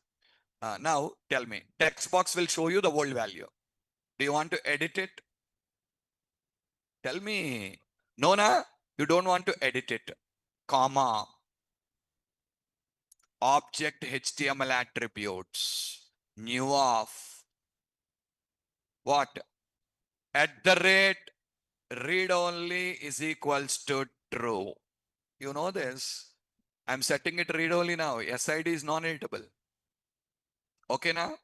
Now, tell me. Text box will show you the old value. Do you want to edit it? Tell me. No, na? You don't want to edit it. Comma. Object HTML attributes. New of. What? At the rate read only is equals to true. You know this. I'm setting it read only now. SID is non-editable. Okay now?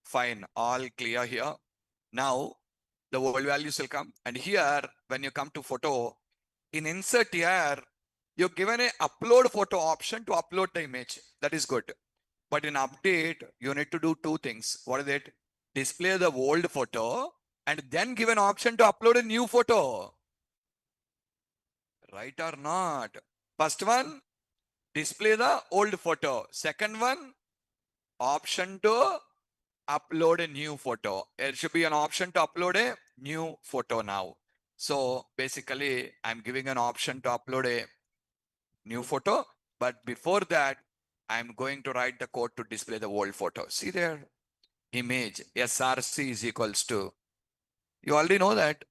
Fine. All clear here. Now, the old values will come. And here, when you come to photo, in insert here, you're given a upload photo option to upload the image. That is good. But in update, you need to do two things. What is it? Display the old photo and then give an option to upload a new photo. Right or not? First one, display the old photo. Second one, option to upload a new photo. There should be an option to upload a new photo now. So basically, I'm giving an option to upload a new photo. But before that, I'm going to write the code to display the old photo. See there, image src is equals to, you already know that,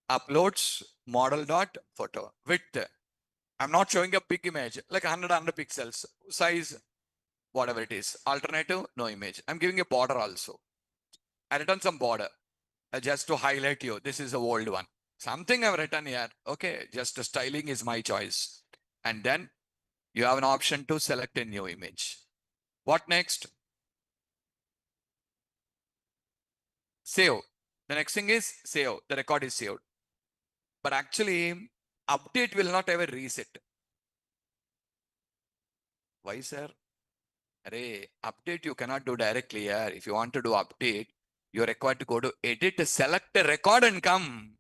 uploads model dot photo width. I'm not showing a big image like 100 pixels, size whatever it is. Alternative, no image. I'm giving a border also. I written some border just to highlight you. This is a old one. Something I've written here. Okay, just styling is my choice. And then you have an option to select a new image. What next? Save. The next thing is save. The record is saved. But actually, update will not ever reset. Why, sir? Array, update you cannot do directly here. If you want to do update, you're required to go to edit, select a record and come.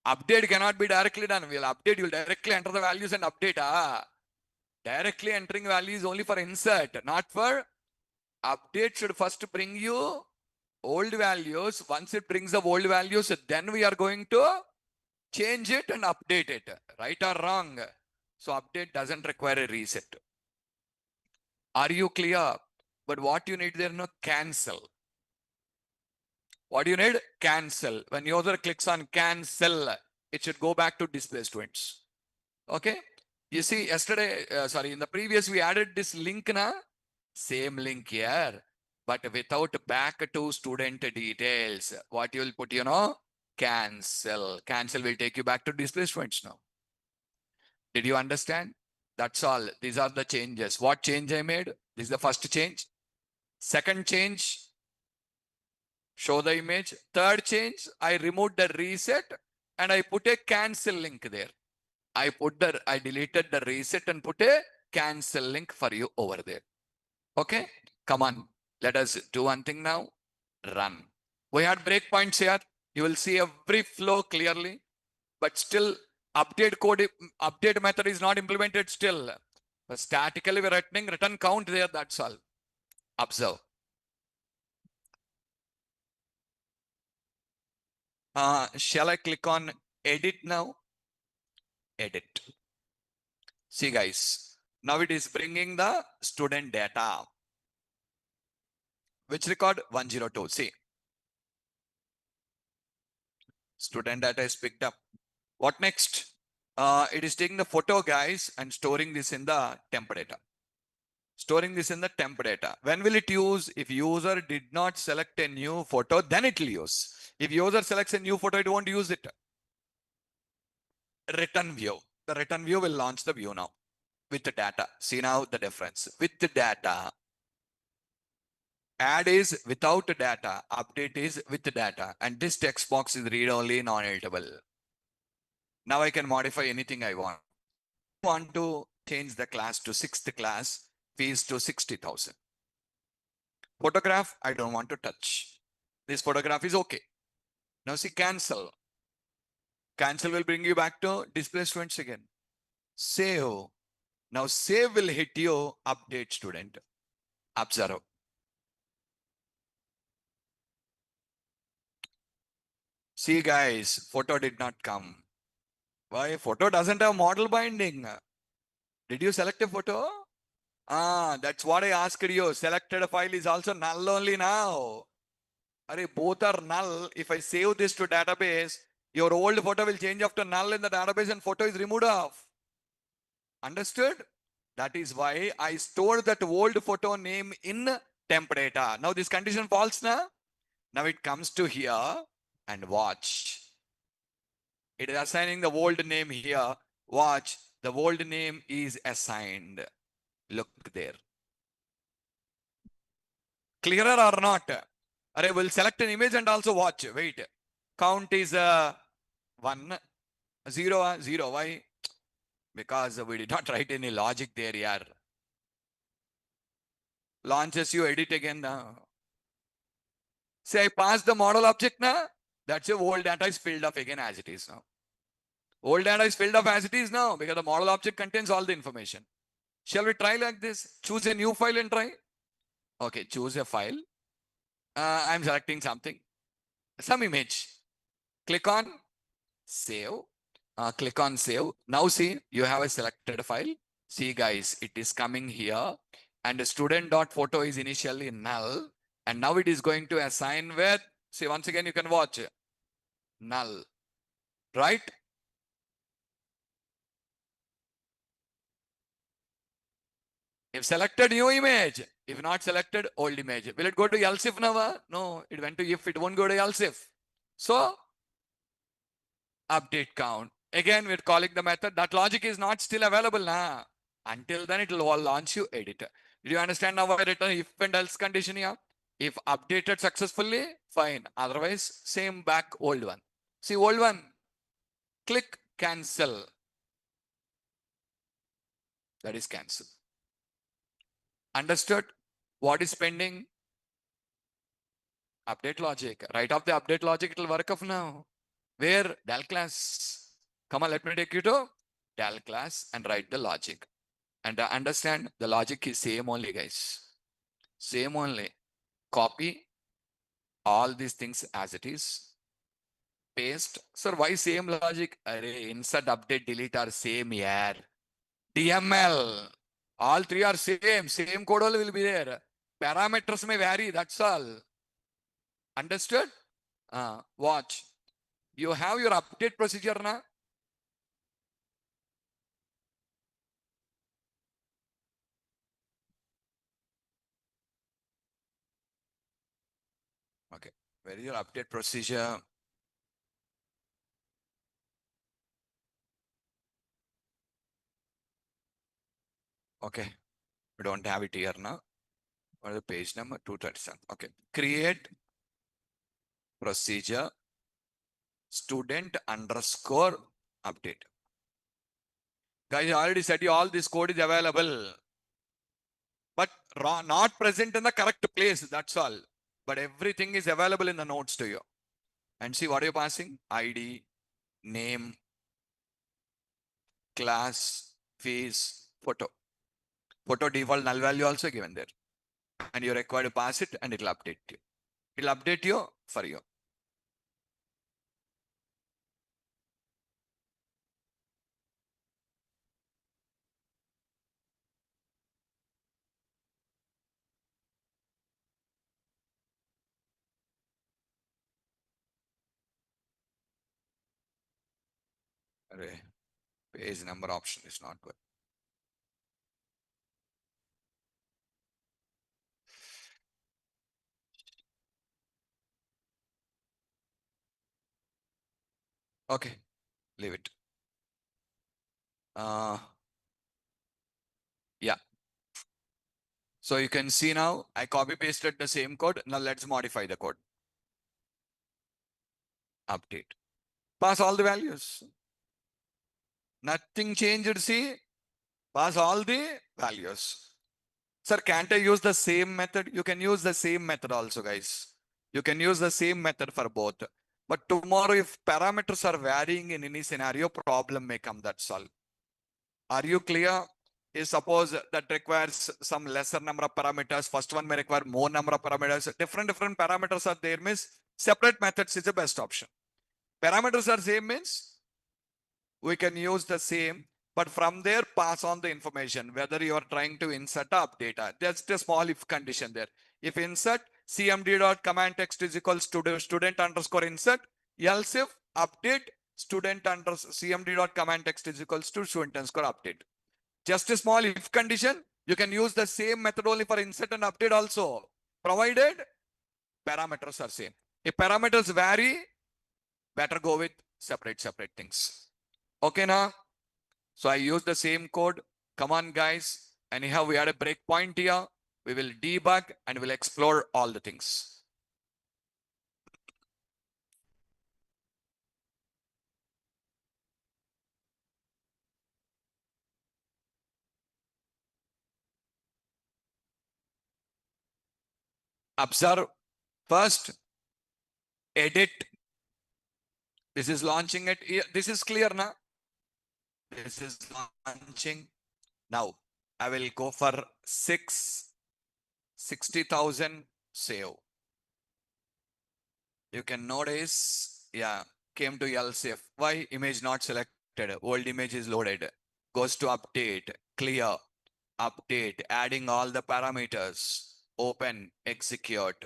Update cannot be directly done. We'll update, you'll directly enter the values and update. Directly entering values only for insert, not for update. Should first bring you old values. Once it brings the old values, then we are going to change it and update it. Right or wrong? So update doesn't require a reset. Are you clear? But what you need there, no, cancel. What do you need? Cancel. When user clicks on cancel, it should go back to display students. Okay. You see, yesterday, in the previous, we added this link na. Same link here, but without back to student details. What you will put, cancel. Cancel will take you back to display students now. Did you understand? That's all. These are the changes. What change I made? This is the first change. Second change, show the image. Third change, I removed the reset and I put a cancel link there. I deleted the reset and put a cancel link for you over there. Okay, come on. Let us do one thing now. Run. We had breakpoints here. You will see every flow clearly, but still update method is not implemented still. But statically we're writing return count there. That's all. Observe. Shall I click on edit now? edit. See guys, now it is bringing the student data. Which record? 102. See, student data is picked up. What next? It is taking the photo guys and storing this in the temp data. Storing this in the temp data. When will it use? If user did not select a new photo, then it will use. If user selects a new photo, it won't use it. Return view. The return view will launch the view now with the data. See now the difference. With the data, add is without the data, update is with the data, and this text box is read-only, non-editable. Now I can modify anything I want. I want to change the class to 6th class, fees to 60,000. Photograph, I don't want to touch. This photograph is okay. Now see cancel. Cancel will bring you back to display students again. Save. Now save will hit you update student. Observe. See guys, photo did not come. Why? Photo doesn't have model binding. Did you select a photo? That's what I asked you. Selected file is also null only now. Array, both are null. If I save this to database, your old photo will change after null in the database and photo is removed off. Understood? That is why I stored that old photo name in temp data. Now this condition false now. Now it comes to here and watch. It is assigning the old name here. Watch. The old name is assigned. Look there. Clearer or not? Array, we'll select an image and also watch. Wait. Count is 1, 0, 0. Why? Because we did not write any logic there, yaar. Launches you edit again now. Say I pass the model object now. That's your old data is filled up again as it is now. Old data is filled up as it is now because the model object contains all the information. Shall we try like this? Choose a new file and try. Okay, choose a file. I'm selecting something. Some image. Click on save. Click on save. Now see, you have a selected file. See guys, it is coming here. And the student.photo is initially null. And now it is going to assign with, see once again you can watch. Null. Right? If selected new image, if not selected old image, will it go to else if now? No, it went to if, it won't go to else if. So, update count. Again, we're calling the method. That logic is not still available now. Until then, it will launch you editor. Did you understand now why I written if and else condition here? If updated successfully, fine. Otherwise, same back old one. See old one. Click cancel. That is cancel. Understood? What is pending? Update logic. Right off the update logic, it will work off now. Where? Del class. Come on, let me take you to Del class and write the logic. And understand the logic is same only, guys. Same only. Copy all these things as it is. Paste. Sir, why same logic? Array, insert, update, delete are same here. DML. All three are same. Same code only will be there. Parameters may vary. That's all. Understood? Watch. You have your update procedure now. Okay. Where is your update procedure? Okay. We don't have it here now. What is the page number? 237. Okay. Create procedure student underscore update. Guys, I already said you all this code is available. But not present in the correct place. That's all. But everything is available in the notes to you. And see what you're passing? ID, name, class, fees, photo. Photo default null value also given there. And you're required to pass it and it'll update you. It'll update you for you. Array. Page number option is not good. Okay, leave it. Yeah. So you can see now I copy pasted the same code. Now let's modify the code. Update. Pass all the values. Nothing changed. See, pass all the values. Sir, can't I use the same method? You can use the same method also, guys. You can use the same method for both. But tomorrow, if parameters are varying in any scenario, problem may come. That's all. Are you clear? If suppose that requires some lesser number of parameters, first one may require more number of parameters. Different parameters are there means separate methods is the best option. Parameters are same means we can use the same, but from there pass on the information, whether you are trying to insert or update. That's the small if condition there. If insert cmd dot command text is equals to student underscore insert, else if update student underscore cmd dot command text is equals to student underscore update. Just a small if condition, you can use the same method only for insert and update also, provided parameters are same. If parameters vary, better go with separate things. Okay now? So I use the same code. Come on, guys. Anyhow, we had a breakpoint here. We will debug and we'll explore all the things. Observe first, edit. This is launching it. This is clear now. This is launching. Now I will go for 60,000 save. You can notice, yeah, came to LCF. Why image not selected? Old image is loaded. Goes to update, clear, update, adding all the parameters, open, execute,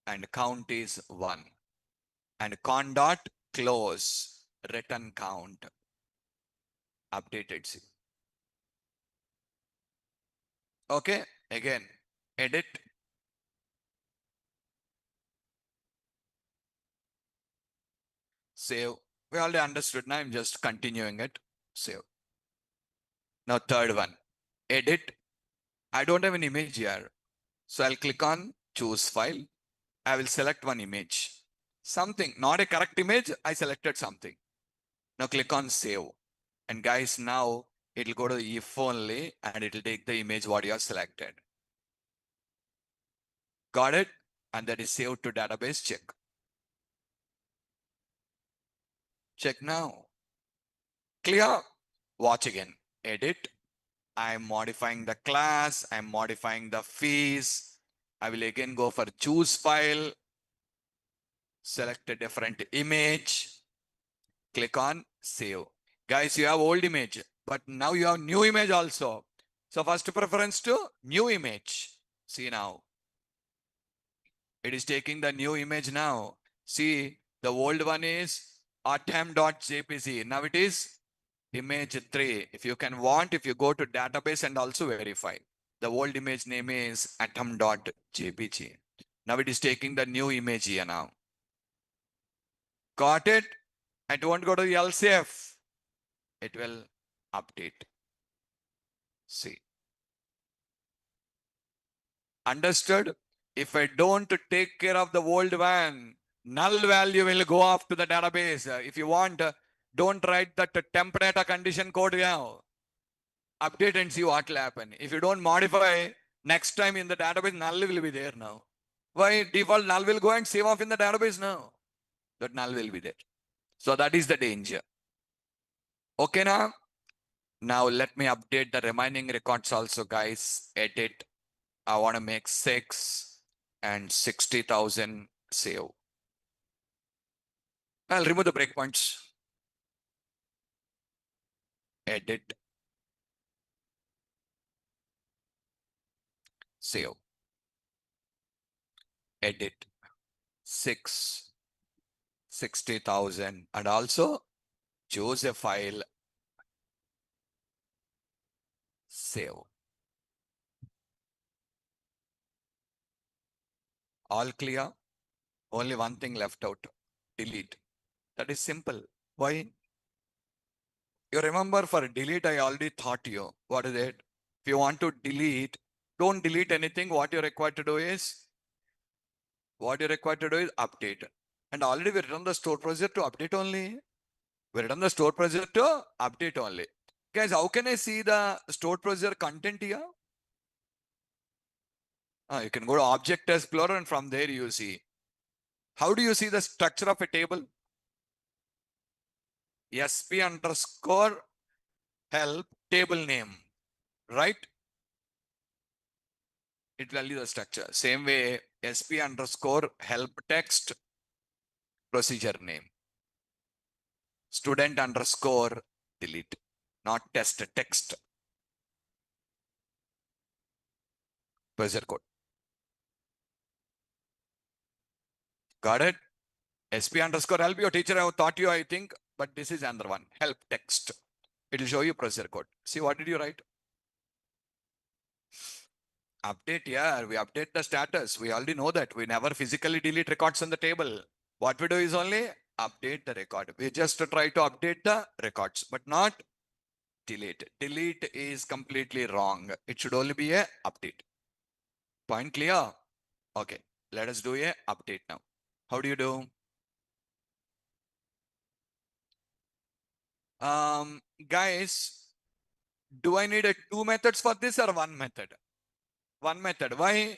and count is 1. And con dot close, return count, updated. Okay, again, edit. Save. We already understood. Now I'm just continuing it. Save. Now third one, edit. I don't have an image here. So I'll click on choose file. I will select one image. Something, not a correct image. I selected something. Now click on save. And guys, now it'll go to if only and it'll take the image what you have selected. Got it? And that is saved to database. Check. Check now. Clear? Watch again. Edit. I'm modifying the class. I'm modifying the fees. I will again go for choose file. Select a different image. Click on save. Guys, you have old image, but now you have new image also. So first preference to new image. See now. It is taking the new image now. See, the old one is atom.jpg. Now it is image 3. If you can want, if you go to database and also verify. The old image name is atom.jpg. Now it is taking the new image here now. Got it? I don't go to the LCF. It will update. See. Understood? If I don't take care of the old one, null value will go off to the database. If you want, don't write that template condition code now. Update and see what will happen. If you don't modify, next time in the database, null will be there now. Why? Default null will go and save off in the database now. That null will be there. So that is the danger. Okay now? Now let me update the remaining records also, guys. Edit. I want to make 6 and 60,000 save. I'll remove the breakpoints. Edit. Save. Edit. 6. 60,000 and also choose a file, save. All clear. Only one thing left out, delete. That is simple. Why? You remember for delete, I already taught you. What is it? If you want to delete, don't delete anything. What you're required to do is, update. And already we written the store procedure to update only. We written the store procedure to update only. Guys, how can I see the stored procedure content here? You can go to Object Explorer and from there you see. How do you see the structure of a table? SP underscore help table name, right? It will tell you the structure. Same way, SP underscore help text procedure name. Student underscore delete, not test, text. Procedure code. Got it? SP underscore help, your teacher have taught you, I think, but this is another one. Help text. It will show you procedure code. See, what did you write? Update, yeah, we update the status. We already know that. We never physically delete records on the table. What we do is only update the record. We just try to update the records, but not delete. Delete is completely wrong. It should only be a update. Point clear? Okay, let us do a update now. How do you do? Guys, do I need two methods for this or one method? One method. Why?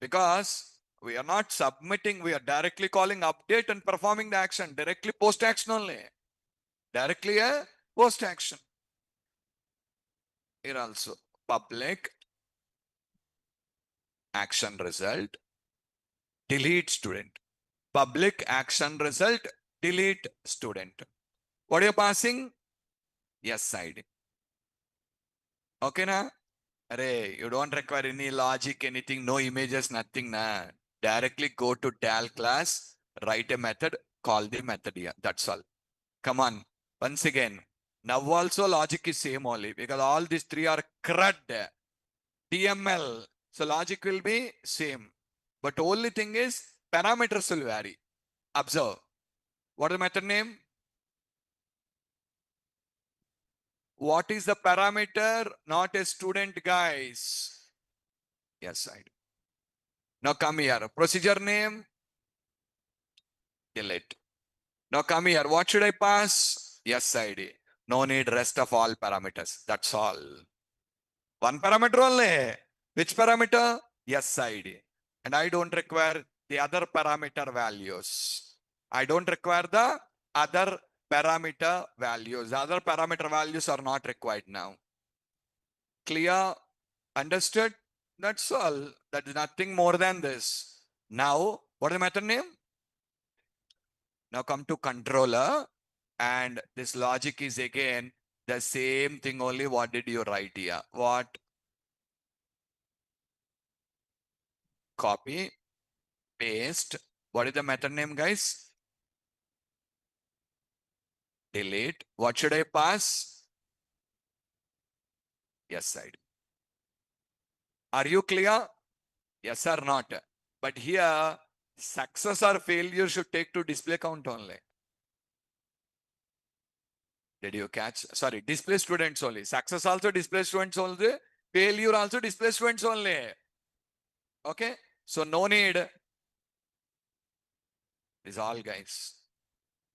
Because we are not submitting, we are directly calling update and performing the action, directly post action only. Directly a post action. Here also, public action result, delete student. Public action result, delete student. What are you passing? Yes ID. Okay, na? Array, you don't require any logic, anything, no images, nothing, na. Directly go to DAL class, write a method, call the method here. That's all. Come on. Once again, now also logic is same only because all these three are CRUD, DML. So logic will be same. But only thing is parameters will vary. Observe. What is the method name? What is the parameter? Not a student, guys. Yes, I do. Now come here. Procedure name. Delete. Now come here. What should I pass? Yes, ID. No need rest of all parameters. That's all. One parameter only. Which parameter? Yes, ID. And I don't require the other parameter values. I don't require the other parameter values. The other parameter values are not required now. Clear? Understood? That's all. That is nothing more than this. Now, what is the method name? Now come to controller. And this logic is again the same thing only. What did you write here? What? Copy, paste. What is the method name, guys? Delete. What should I pass? Yes side. Are you clear? Yes or not? But here, success or failure should take to display count only. Did you catch? Sorry, display students only. Success also display students only. Failure also display students only. Okay? So no need. Is all, guys.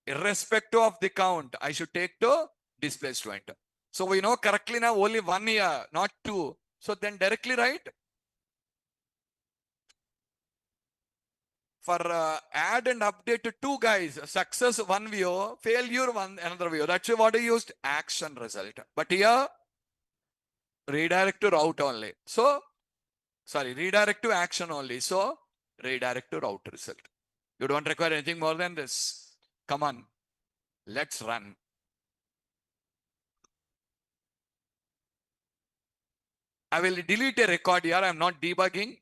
Irrespective of the count, I should take to display student. So we know correctly now only one here, not two. So then directly write. For add and update to two, guys, success one view, failure one another view. That's what I used, action result. But here, redirect to route only. So, sorry, redirect to action only. So, redirect to route result. You don't require anything more than this. Come on, let's run. I will delete a record here. I'm not debugging.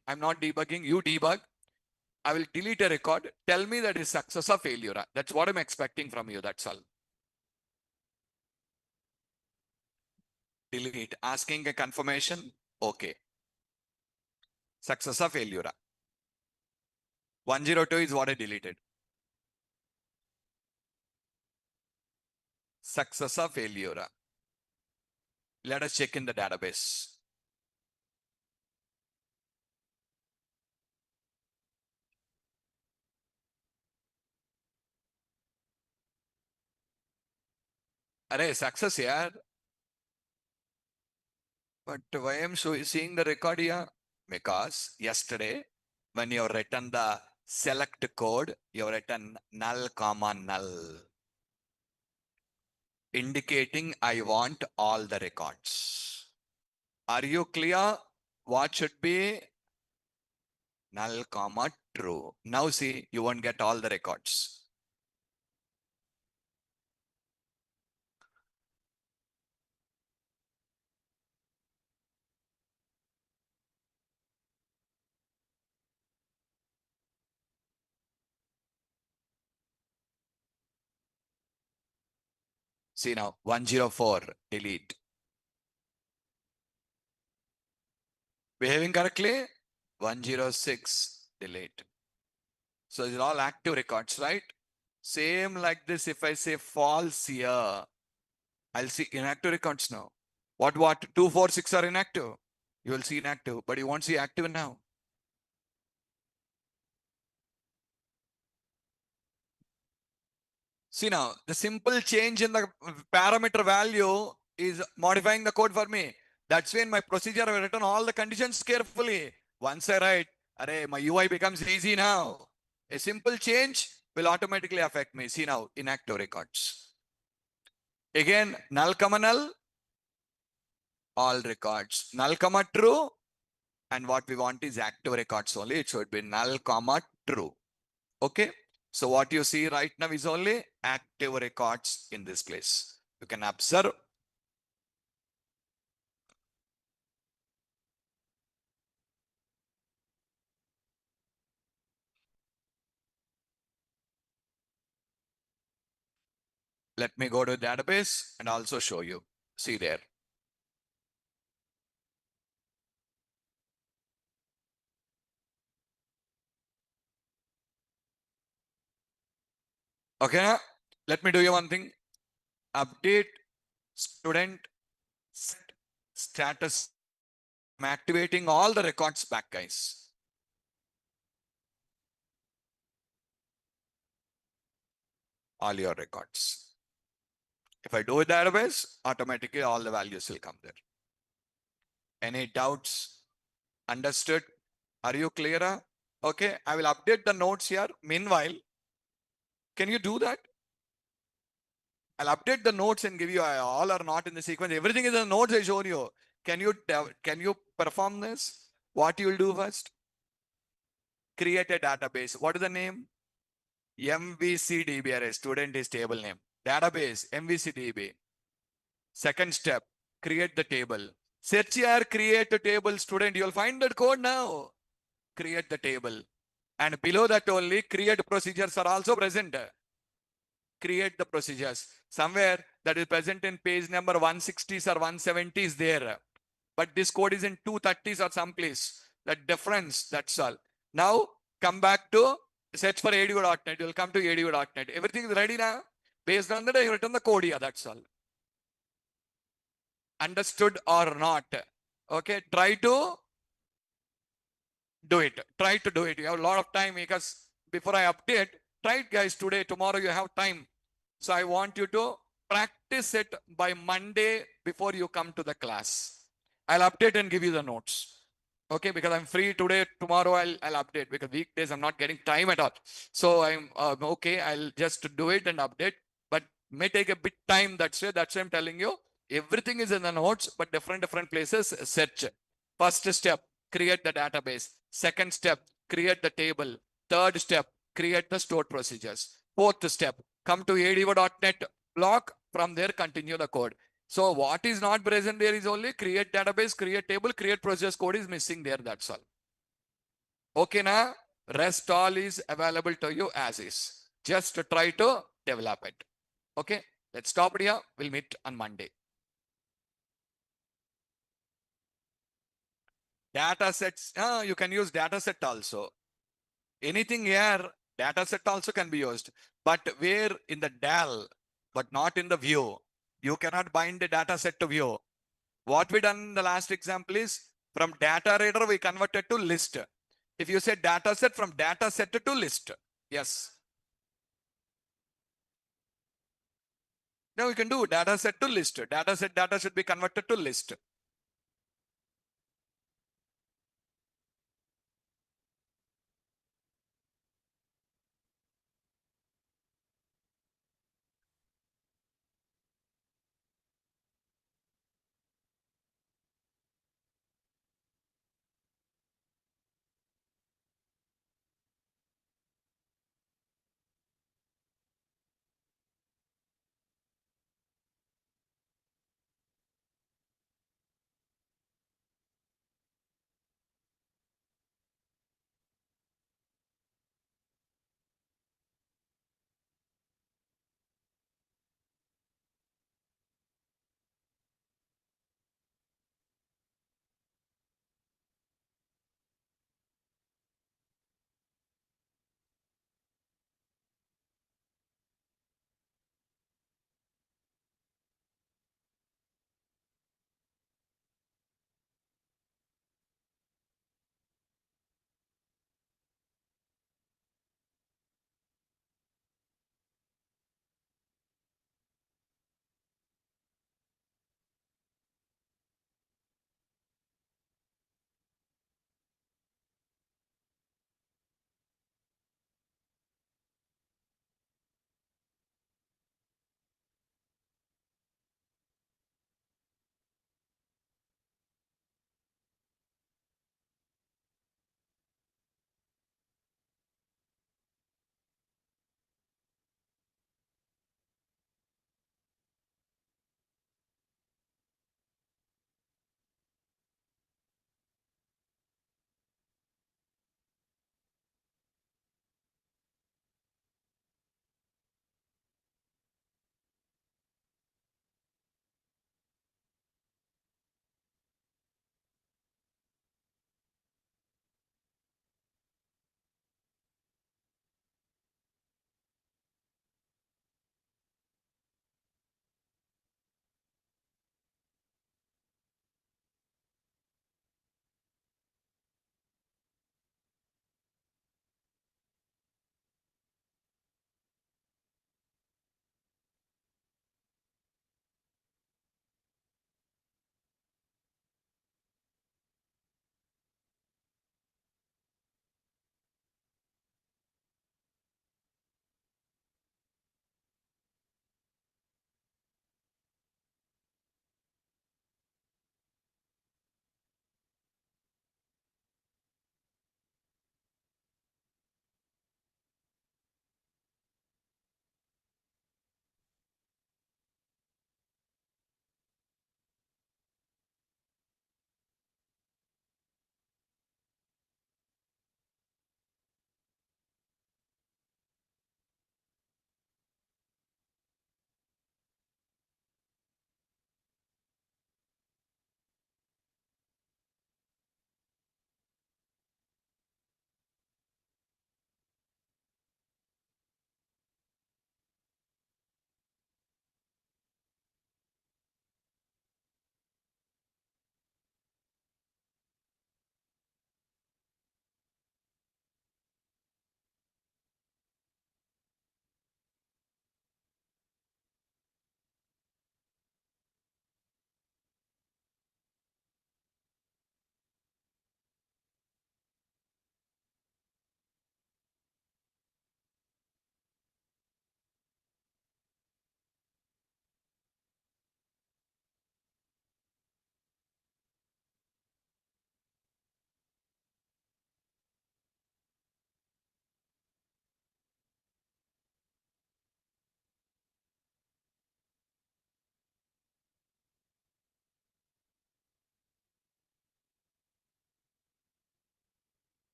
You debug. I will delete a record. Tell me that is success or failure. That's what I'm expecting from you. That's all. delete, asking a confirmation, okay. Success or failure. 102 is what I deleted. Success or failure. Let us check in the database. Array, success here. But why am I seeing the record here? Because yesterday, when you written the select code, you written null comma null, indicating I want all the records. Are you clear? What should be null comma true? Now see, you won't get all the records. See now, 104, delete. Behaving correctly, 106, delete. So these are all active records, right? Same like this, if I say false here, I'll see inactive records now. What? 2, 4, 6 are inactive. You will see inactive, but you won't see active now. See now, the simple change in the parameter value is modifying the code for me. That's when my procedure I've written all the conditions carefully. Once I write, array, my UI becomes easy now. A simple change will automatically affect me. See now, inactive records. Again, null comma null, all records. Null comma true, and what we want is active records only. It should be null comma true. Okay. So what you see right now is only active records in this place. You can observe. Let me go to database and also show you. See there. Okay. Let me do you one thing. Update student status. I'm activating all the records back, guys. All your records. If I do a database, automatically all the values will come there. Any doubts? Understood? Are you clear? Okay, I will update the notes here. Meanwhile, can you do that? I'll update the notes and give you all or not in the sequence. Everything is in the notes I showed you. Can you perform this? What you will do first? Create a database. What is the name? MVC DB, student is table name. Database, MVC DB. Second step, create the table. Search here, create a table, student. You'll find that code now. Create the table. And below that only, create procedures are also present. Create the procedures. Somewhere that is present in page number 160s or 170s there. But this code is in 230s or someplace. That difference, that's all. Now, come back to search for edu.net. You'll come to edu.net. Everything is ready now. Based on that, I written the code here. That's all. Understood or not? Okay, try to do it. Try to do it. You have a lot of time because before I update, try it, guys, today. Tomorrow you have time. So I want you to practice it by Monday before you come to the class. I'll update and give you the notes. Okay, because I'm free today. Tomorrow I'll update because weekdays I'm not getting time at all. So I'm okay. I'll just do it and update, but may take a bit time. That's why I'm telling you. Everything is in the notes, but different places. Search. First step, create the database. Second step, create the table. Third step, create the stored procedures. Fourth step, come to advo.net block. From there, continue the code. So what is not present there is only create database, create table, create procedures. Code is missing there. That's all. Okay, now rest all is available to you as is. Just try to develop it. Okay, let's stop it here. We'll meet on Monday. Data sets, you can use data set also. Anything here, data set also can be used. But where in the DAL, but not in the view. You cannot bind the data set to view. What we done in the last example is from data reader, we converted to list. If you say data set, from data set to list. Yes. Now we can do data set to list. Data set data should be converted to list.